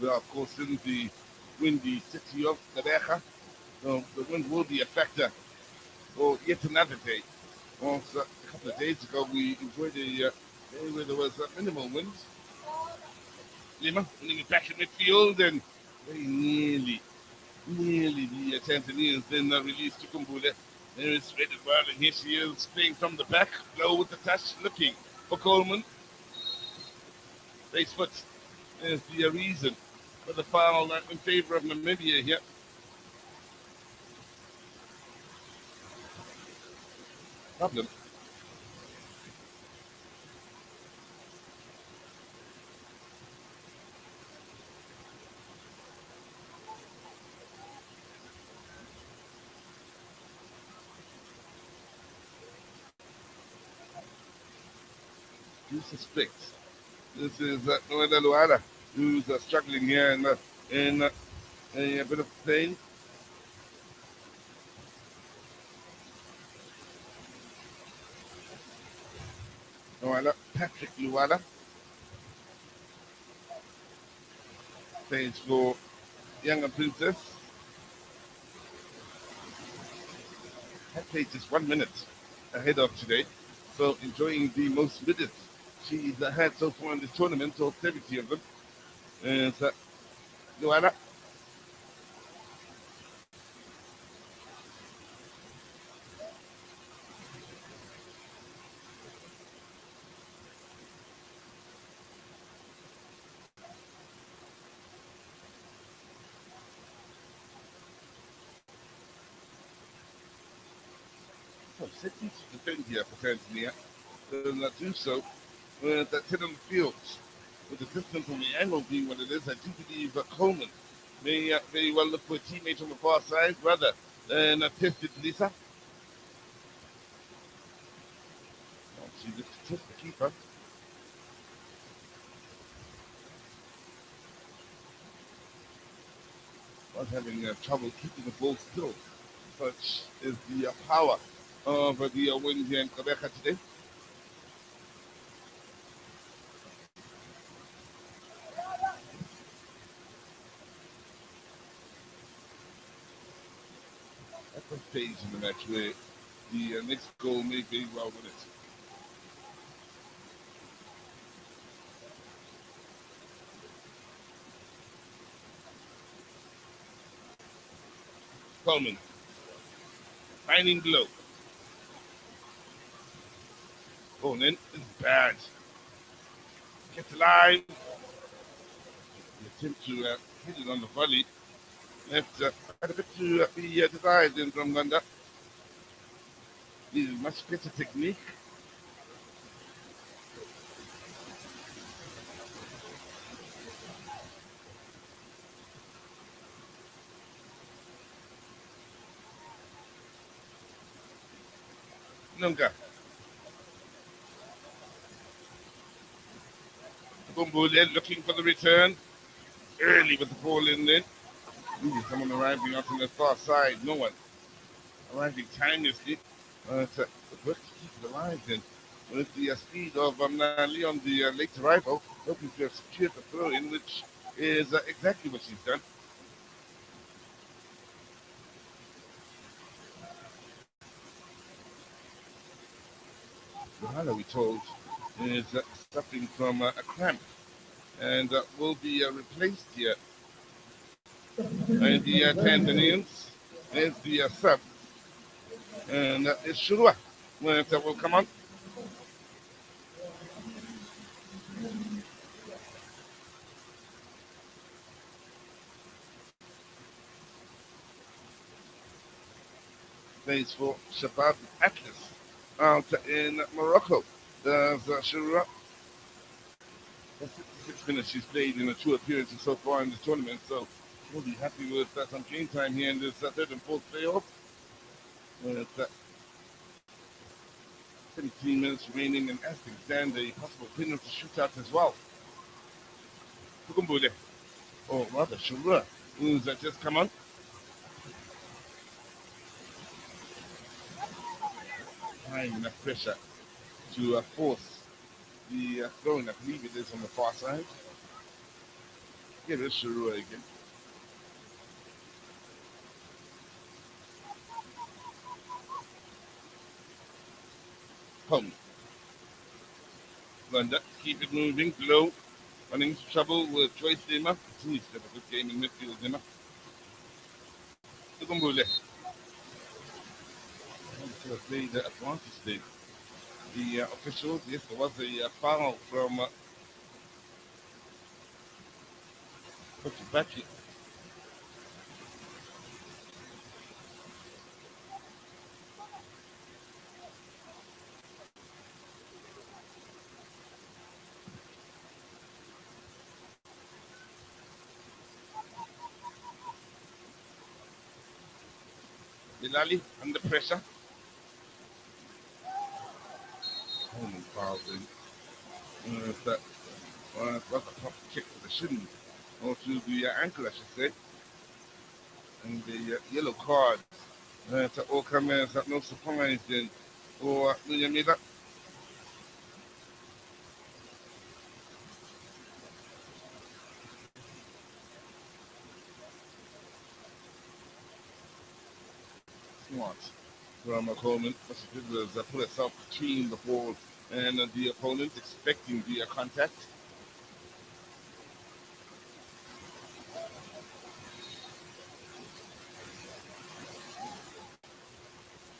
We are, of course, in the windy city of Kadeja, so the wind will be a factor for yet another day. Also, a couple of days ago, we enjoyed a day where there was minimal wind. Lima winning it back in midfield, and very nearly the Tanzanians then released Tukumbule. There is Rated Wild, and here she is playing from the back, low with the touch, looking for Coleman. Base foot is the reason for the foul in favor of Namibia here. Problem. You suspect this is Noeda Luada, who's struggling here in a bit of pain. Luada, Patrick Luada, plays for Younger Princess. Had played just 1 minute ahead of today, so enjoying the most minutes she's had so far in this tournament, all 70 of them. And Luada. So 60 to defend here for Tanzania. They'll not do so with that 10 on the field. With the distance from the angle being what it is, I do believe Coleman may very well look for a teammate on the far side rather than tested Lisa. Oh, she looks to test the keeper. Was having trouble keeping the ball still. Such is the power of the wind here in Kabeja today. At the stage in the match where the next goal may very well win it. Coleman. Finding blow. Coleman is bad. Gets alive. The attempt to hit it on the volley. Left had a bit to be desired in from Ganda. Needed much better technique. Nunga. Gumbule looking for the return. Early with the ball in there. Someone arriving out on the far side. No one. Arriving timelessly. The work to keep it alive then. With the speed of Leon, the late arrival, hoping to have secured the throw in, which is exactly what she's done. Johanna, we told, is suffering from a cramp and will be replaced here. And the Tanzanians is the sub. And it's Shurua that will come on. Plays for Shabab Atlas out in Morocco. There's Shurua. The 66 minutes she's played in the 2 appearances so far in this tournament, so we'll be happy with some game time here in this third and fourth playoff. With 17 minutes remaining, and as things stand, a possible penalty shootout as well. Tukumbule, or rather Shurua, who's just come on. High enough pressure to force the throwing. I believe it is on the far side. Here is Shurua again. Home. Lunda, keep it moving, low. Running into trouble with Joyce Zima. He's got a good game in midfield, Zima. Tukumbule. Should have played the advantage there. The officials, yes, there was a foul from Baki. Bilali under pressure. Fouled in. That was a top kick for the shin, or to the ankle, I should say. And the yellow card to all come as no surprise then for Nuyamida. Smart from Coleman. What she did was put herself between the ball and the opponent, expecting the contact.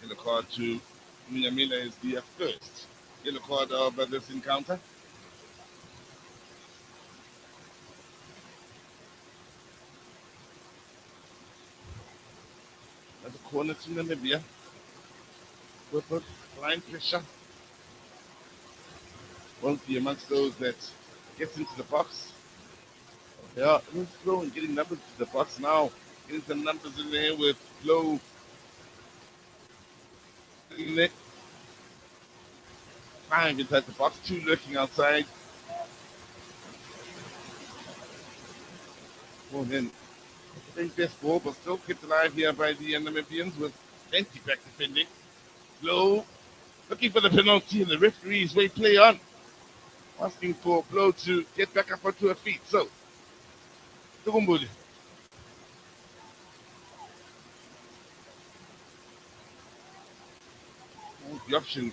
Yellow card to Nuyamida is the first yellow card of this encounter. At the corner to Namibia. With line pressure. Won't be amongst those that gets into the box. Yeah, it's slow and getting numbers to the box now. Getting some numbers in there with low. Five inside the box, 2 lurking outside. Well then, playing best ball, but still kept alive here by the Namibians with plenty back defending. Blow, looking for the penalty, and the referees way play on. Asking for Blow to get back up onto her feet. So, Tukumbule. The option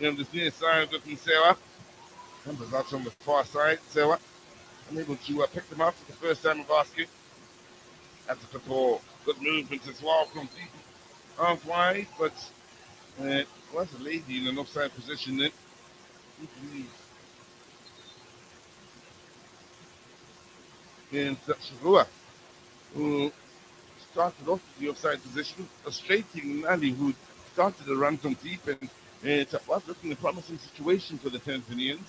on this near side looking Sewa. Numbers out on the far side. Sewa unable to pick them up for the first time of asking. That's the ball Good movement as well from deep half wide, but was a lady in an offside position then. And Shirua, who started off the offside position, frustrating Nali, who started the run from deep, and it was looking a promising situation for the Tanzanians.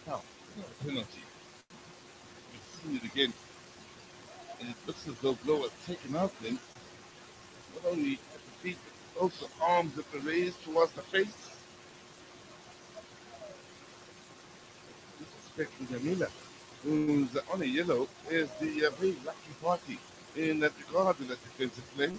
Now, penalty. We've seen it again, and it looks as though blow was taken out then. Not only at the feet, but also arms that were raised towards the face. Disrespecting Jamila, who's on a yellow, is the very lucky party in that regard in that defensive play.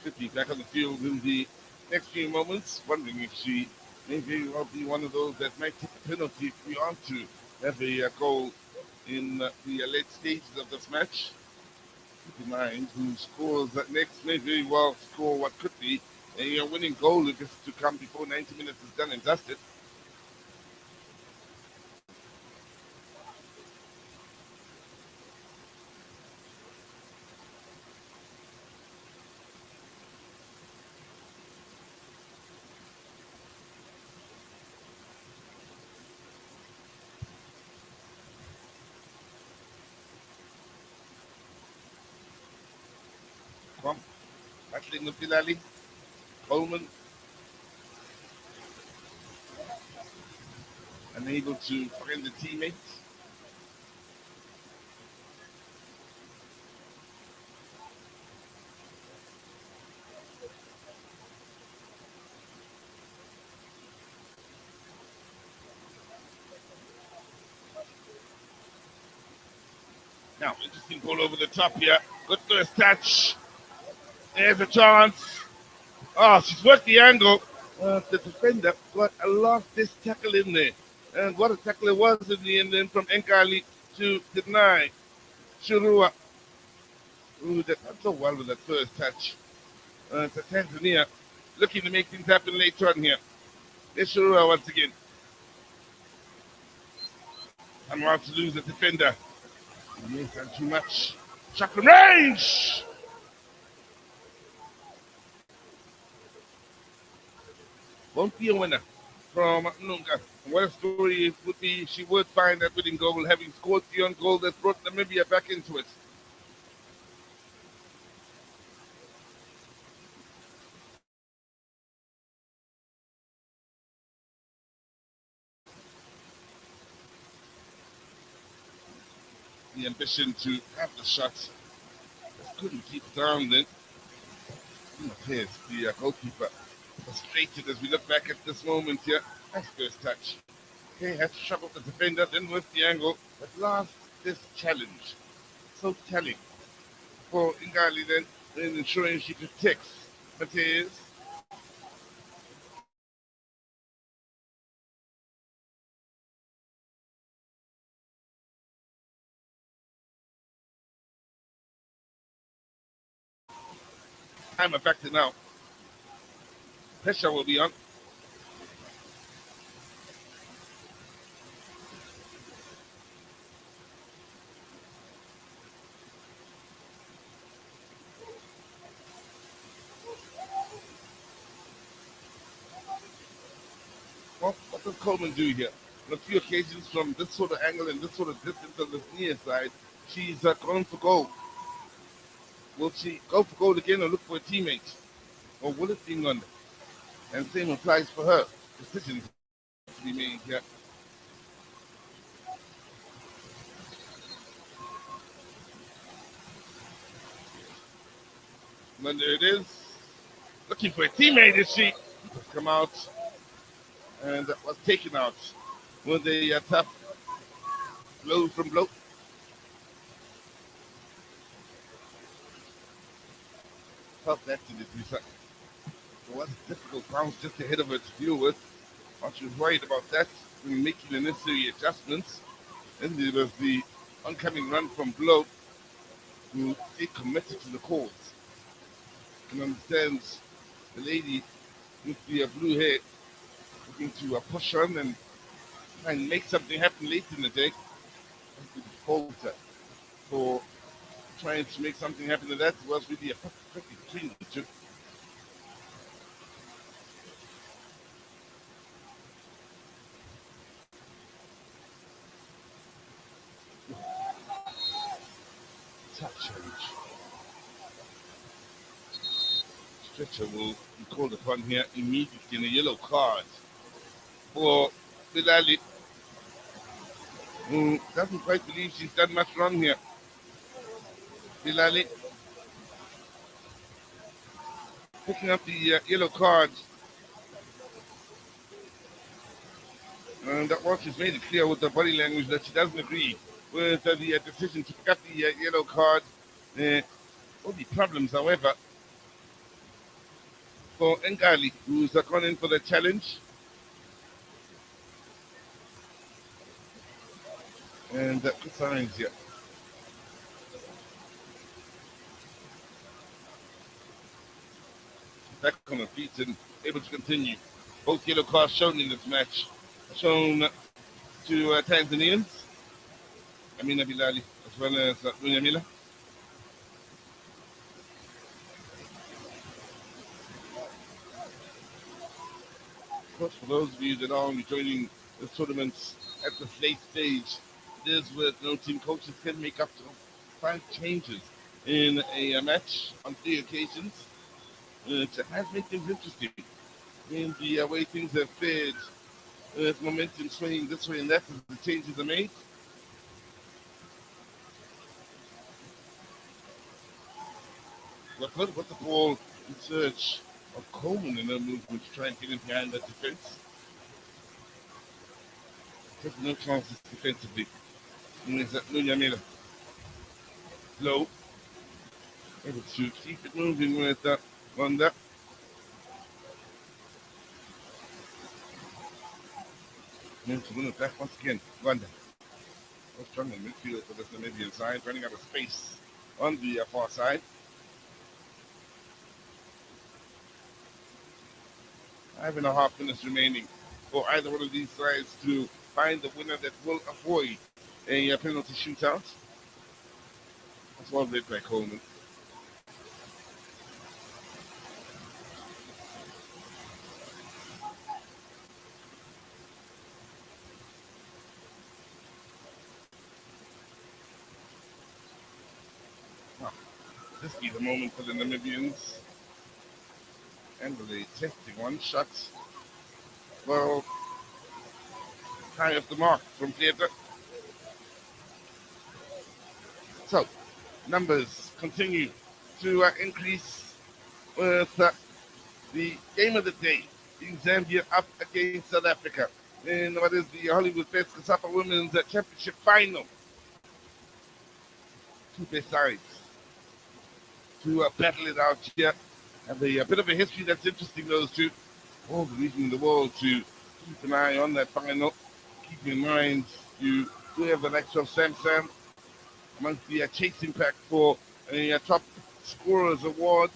Should be back on the field in the next few moments, wondering if she may very well be one of those that might take a penalty if we aren't to have a goal in the late stages of this match. Keep in mind, who scores that next may very well score what could be a winning goal if it's to come before 90 minutes is done and dusted. From battling with Bilali, Coleman, unable to find the teammates. Now, interesting ball over the top here. Good first touch. There's a chance. Oh, she's worked the angle. The defender got a this tackle in there. And what a tackle it was in the end then from Enkali to deny Shirua, who did not so well with that first touch. To Tanzania, looking to make things happen later on here. There's Shirua once again. And wants to lose the defender. He has done too much. Shot from range! Won't be a winner from Nunga. What a story it would be if she would find that winning goal, having scored the own goal that brought Namibia back into it. The ambition to have the shot. Just couldn't keep it down then. Here's the goalkeeper. Frustrated as we look back at this moment here. Nice first touch. Okay, had to shove off the defender, then with the angle. But last, this challenge. So telling for Ingali then, in ensuring she protects Mateus. I'm affected now. Pressure will be on. Well, what does Coleman do here? On a few occasions from this sort of angle and this sort of distance on the near side, she's gone for goal. Will she go for goal again or look for a teammate? Or will it be on? And same applies for her. Decisions to be made here. And there it is. Looking for a teammate, is she? Come out and was taken out with a tough blow from blow. Tough that to this. It was a difficult bounce just ahead of her to deal with. Aren't you worried about that? When making the necessary adjustments. Then there was the oncoming run from Blow, who stayed committed to the cause and understands the lady with the blue hair looking to push on and try and make something happen late in the day. To falter for trying to make something happen, and that was really a fight between the two. Touch change. Stretcher will be called upon here immediately in a yellow card for Bilali, who doesn't quite believe she's done much wrong here. Bilali picking up the yellow card, and that well, she's made it clear with the body language that she doesn't agree with the decision to pick up the yellow card. Will be problems, however, for Ngali, who's gone in for the challenge. And good signs here. Back on the feet and able to continue. Both yellow cards shown in this match. Shown to Tanzanians. Amina Bilali as well as Dunya Mila. Of course, for those of you that are only joining the tournaments at the late stage, it is worth noting coaches can make up to 5 changes in a match on 3 occasions. It has made things interesting in the way things have fared. Momentum swinging this way and that as the changes are made. But with the ball in search of Coleman in her movement to try and get in behind that defense. There's no chances defensively. And there's that Nunya Miller. Low. Able to keep it moving with that Wanda. And to win it back once again. Wanda. So strong in midfield for the Namibian side, running out of space on the far side. 5.5 minutes remaining for either one of these sides to find the winner that will avoid a penalty shootout. That's well played by Coleman. This be the moment for the Namibians. And the testing one shot. Well, high off the mark from Theatre. So, numbers continue to increase with the game of the day in Zambia up against South Africa in what is the HOLLYWOODBETS COSAFA Women's Championship Final. 2 best sides to battle it out here. Have a bit of a history that's interesting, those two. All the reason in the world to keep an eye on that final. Keep in mind you do have the likes of Sam amongst the chasing pack for a top scorers award.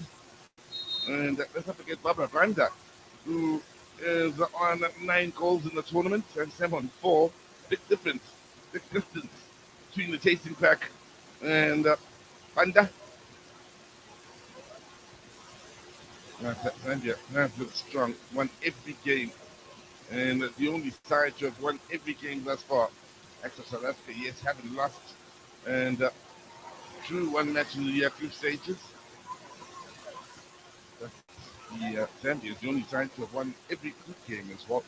And let's not forget Barbara Randa, who is on 9 goals in the tournament, and Sam on 4. Big difference, big distance between the chasing pack and Randa. Zambia has looked strong, won every game, and the only side to have won every game thus far. Actually, South Africa, yes, haven't lost, and drew 1 match in the group stages. The Zambia is the only side to have won every group game as well.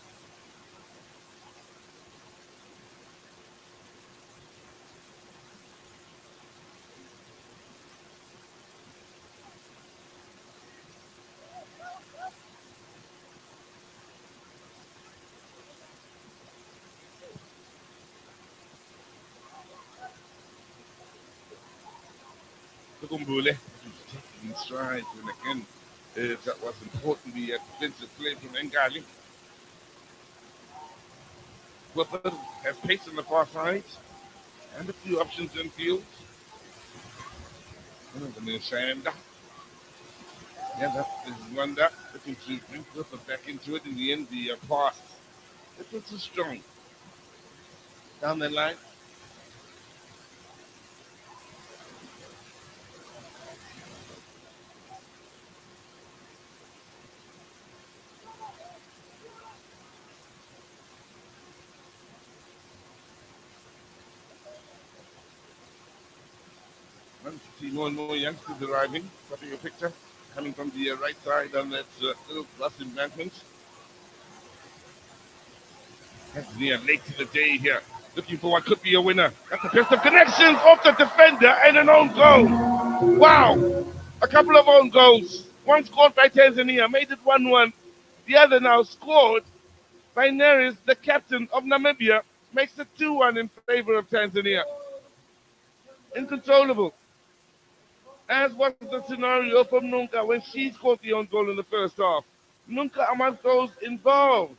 Lukumbule taking strides and again That was important, the defensive play from Ngali. Clifford has pace on the far side and a few options in field. And then Shanda. Yeah, that is one that looking to bring Clifford back into it. In the end, the pass. It was too strong. Down the line. And see more and more youngsters arriving. Copying a picture. Coming from the right side on that little bus embankment. Tanzania late in the day here. Looking for what could be a winner. That's the best of connections off the defender and an own goal. Wow. A couple of own goals. One scored by Tanzania, made it 1-1. The other now scored by Neres, the captain of Namibia, makes it 2-1 in favor of Tanzania. Inconsolable. As was the scenario from Nunca when she scored the own goal in the first half. Nunca amongst those involved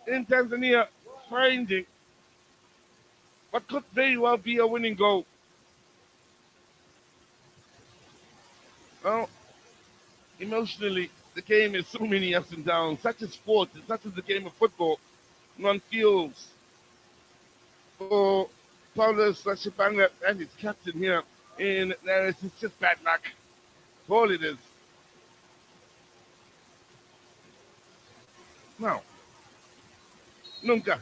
in Tanzania finding what could very well be a winning goal. Well, emotionally, the game is so many ups and downs. Such as sport, such as the game of football. One feels for Paulo Sachipanga and his captain here in Neres. It's just bad luck. That's all it is. Now, Nunca,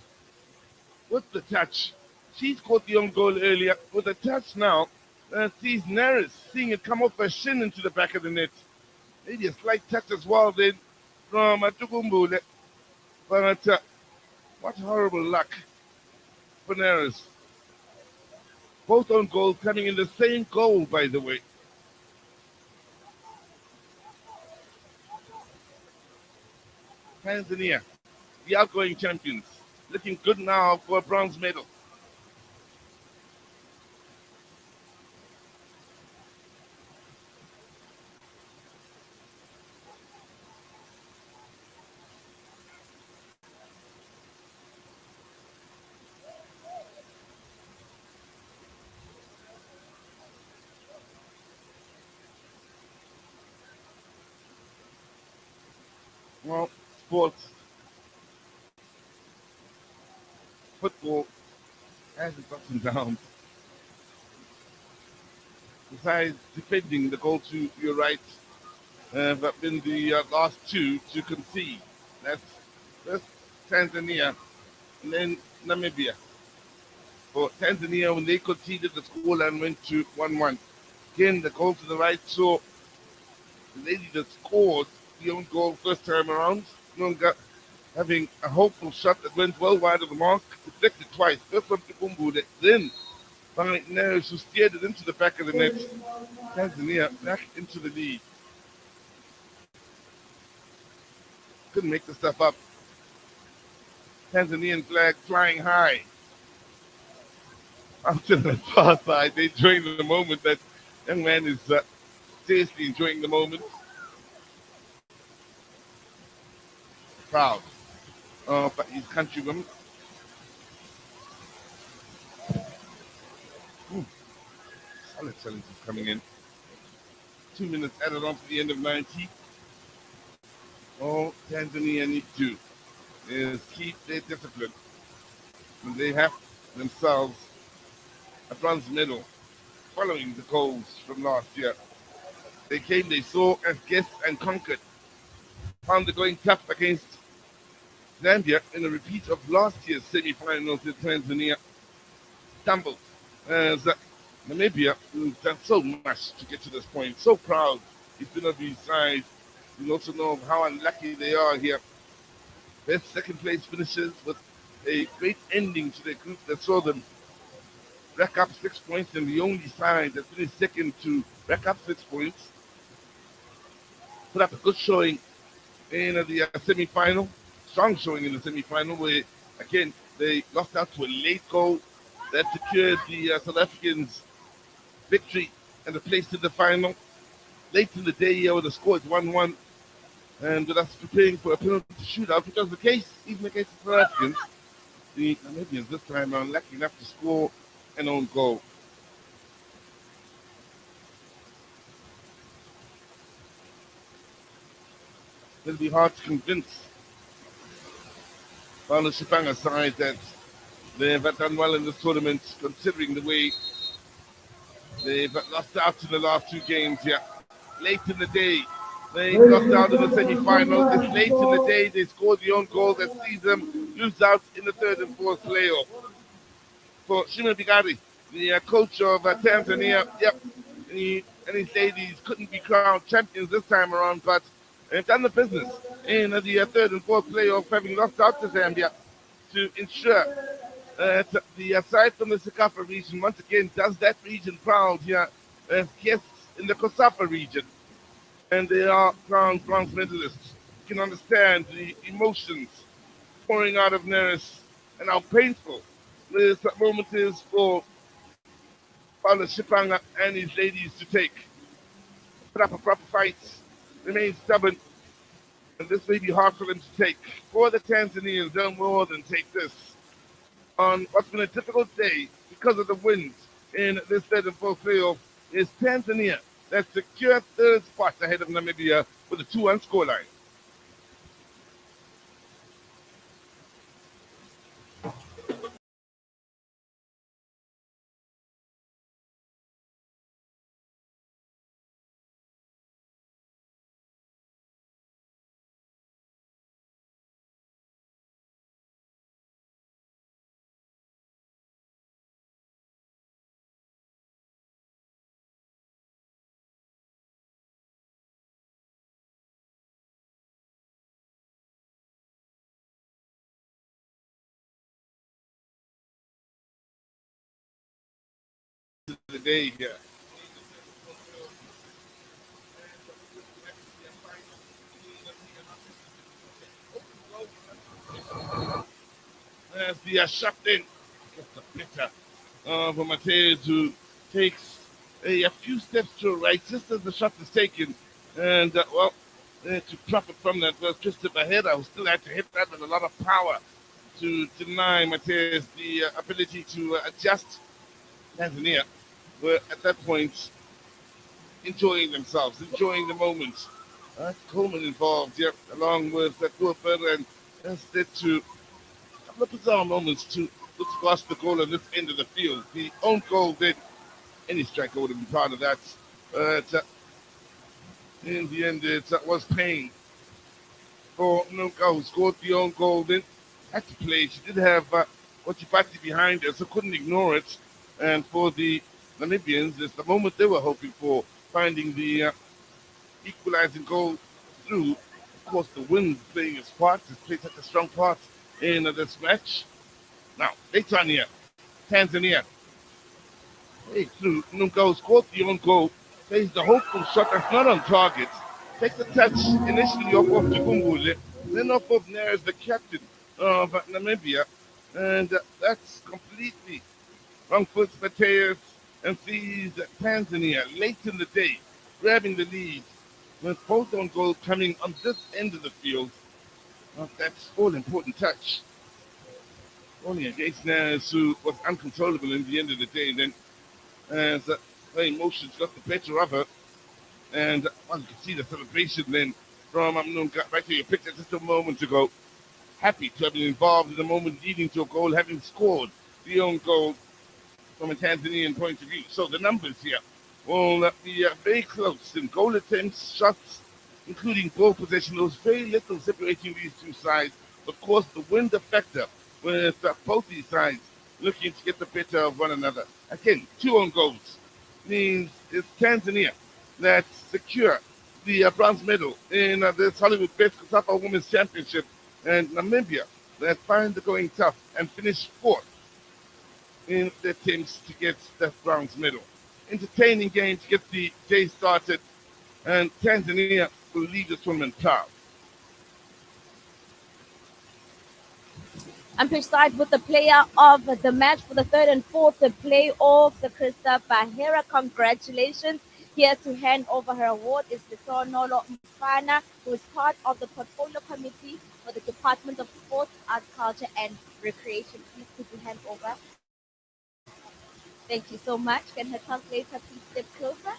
with the touch. She scored the own goal earlier. With a touch now, sees Neres seeing it come off her shin into the back of the net. Maybe a slight touch as well then from Tukumbule. But what horrible luck for Neres. Both own goals coming in the same goal, by the way. Tanzania, the outgoing champions, looking good now for a bronze medal. Well, sports, football has its ups and downs. Besides defending the goal to your right, have been the last two to concede. That's first Tanzania and then Namibia. For Tanzania, when they conceded, the scoreline went to 1-1. Again, the goal to the right saw the lady that scored the own goal first time around, Nunga, having a hopeful shot that went well wide of the mark, deflected twice. First from Tukumbu, then by Neres, who steered it into the back of the net. Tanzania back into the lead. Couldn't make the stuff up. Tanzanian flag flying high. Out to the far side, they enjoying the moment. That young man is seriously enjoying the moment. Proud of his countrywoman. Solid challenge is coming in. 2 minutes added on to the end of 90. All Tanzania need to do is keep their discipline. And they have themselves a bronze medal following the goals from last year. They came, they saw, as guests and conquered. Found it going tough against Zambia in a repeat of last year's semi-finals in Tanzania. Stumbled as Namibia, who's done so much to get to this point. So proud he's been on these sides. You also know how unlucky they are here. Best second place finishers with a great ending to their group that saw them rack up 6 points, and the only side that finished second to rack up 6 points. Put up a good showing in the semi-final. Strong showing in the semi-final where, again, they lost out to a late goal that secured the South Africans victory and a place to the final. late in the day here with the score is 1-1, and with us preparing for a penalty shootout, which was the case even against the South Africans. The Namibians this time are lucky enough to score an own goal. It'll be hard to convince Paulo Shipanga's side that they've done well in this tournament, considering the way they've lost out in the last two games here. Late in the day, they lost out in the semi-final. This late in the day, they scored the own goal that sees them lose out in the third and fourth playoff. For Shima Bigari, the coach of Tanzania, he and his ladies couldn't be crowned champions this time around, but they've done the business in the third and fourth playoff, having lost out to Zambia to ensure that the aside from the SABC region once again does that region proud here as guests in the COSAFA region, and they are crowned bronze medalists. You can understand the emotions pouring out of Neris and how painful this moment is for Paulo Shipanga and his ladies to take. Proper fights, remain stubborn, and this may be hard for them to take. For the Tanzanians, they'll more than take this on what's been a difficult day because of the wins in this third and fourth playoff. Is Tanzania that secure third spot ahead of Namibia with a 2-1 scoreline. The day here. As the shot in, just a bitter for Mateus, who takes a few steps to the right just as the shot is taken, and to profit from that was Christopher Header, who still had to hit that with a lot of power to deny Mateus the ability to adjust. Tanzania were at that point enjoying themselves, enjoying the moment. Coleman involved here, along with Doofer, and that's led to a couple of bizarre moments to look past the goal on this end of the field. The own goal did, any striker would have been part of that, but in the end it was pain for Nunga, who scored the own goal, then had to play. She did have Ochipati behind her, so couldn't ignore it. And for the Namibians, it's the moment they were hoping for, finding the equalizing goal through. Of course, the wind playing its part. It's played such a strong part in this match. Now, later on here, Tanzania. Through Nunga, scored the own goal, plays the hopeful shot that's not on target, takes a touch initially off of Chikumbule, then off of Neres, the captain of Namibia, and that's completely wrong foot Mateus, and sees Tanzania late in the day grabbing the lead with both on goal coming on this end of the field. That's all important touch. Only against Neres, who was uncontrollable in the end of the day. Then as her emotions got the better of her, and you can see the celebration then from Nunga, right to your picture just a moment ago. Happy to have been involved in the moment leading to a goal, having scored the own goal from a Tanzanian point of view. So the numbers here will be very close in goal attempts, shots, including ball possession. There was very little separating these two sides. Of course, the wind factor with both these sides looking to get the better of one another. Again, 2 own goals means it's Tanzania that secure the bronze medal in this Hollywood Bets COSAFA Women's Championship, and Namibia that find the going tough and finish 4th in the attempts to get that bronze medal. Entertaining game to get the day started, and Tanzania will lead the tournament proud. I'm preside with the player of the match for the third and fourth playoff, the Christopher Hera. Congratulations. Here to hand over her award is Litonolo Mfana, who is part of the Portfolio Committee for the Department of Sports, Arts, Culture and Recreation. Please could you hand over? Thank you so much. Can her translator please step closer?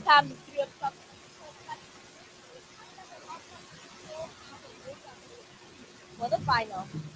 welcome the 3 o'clock for the final.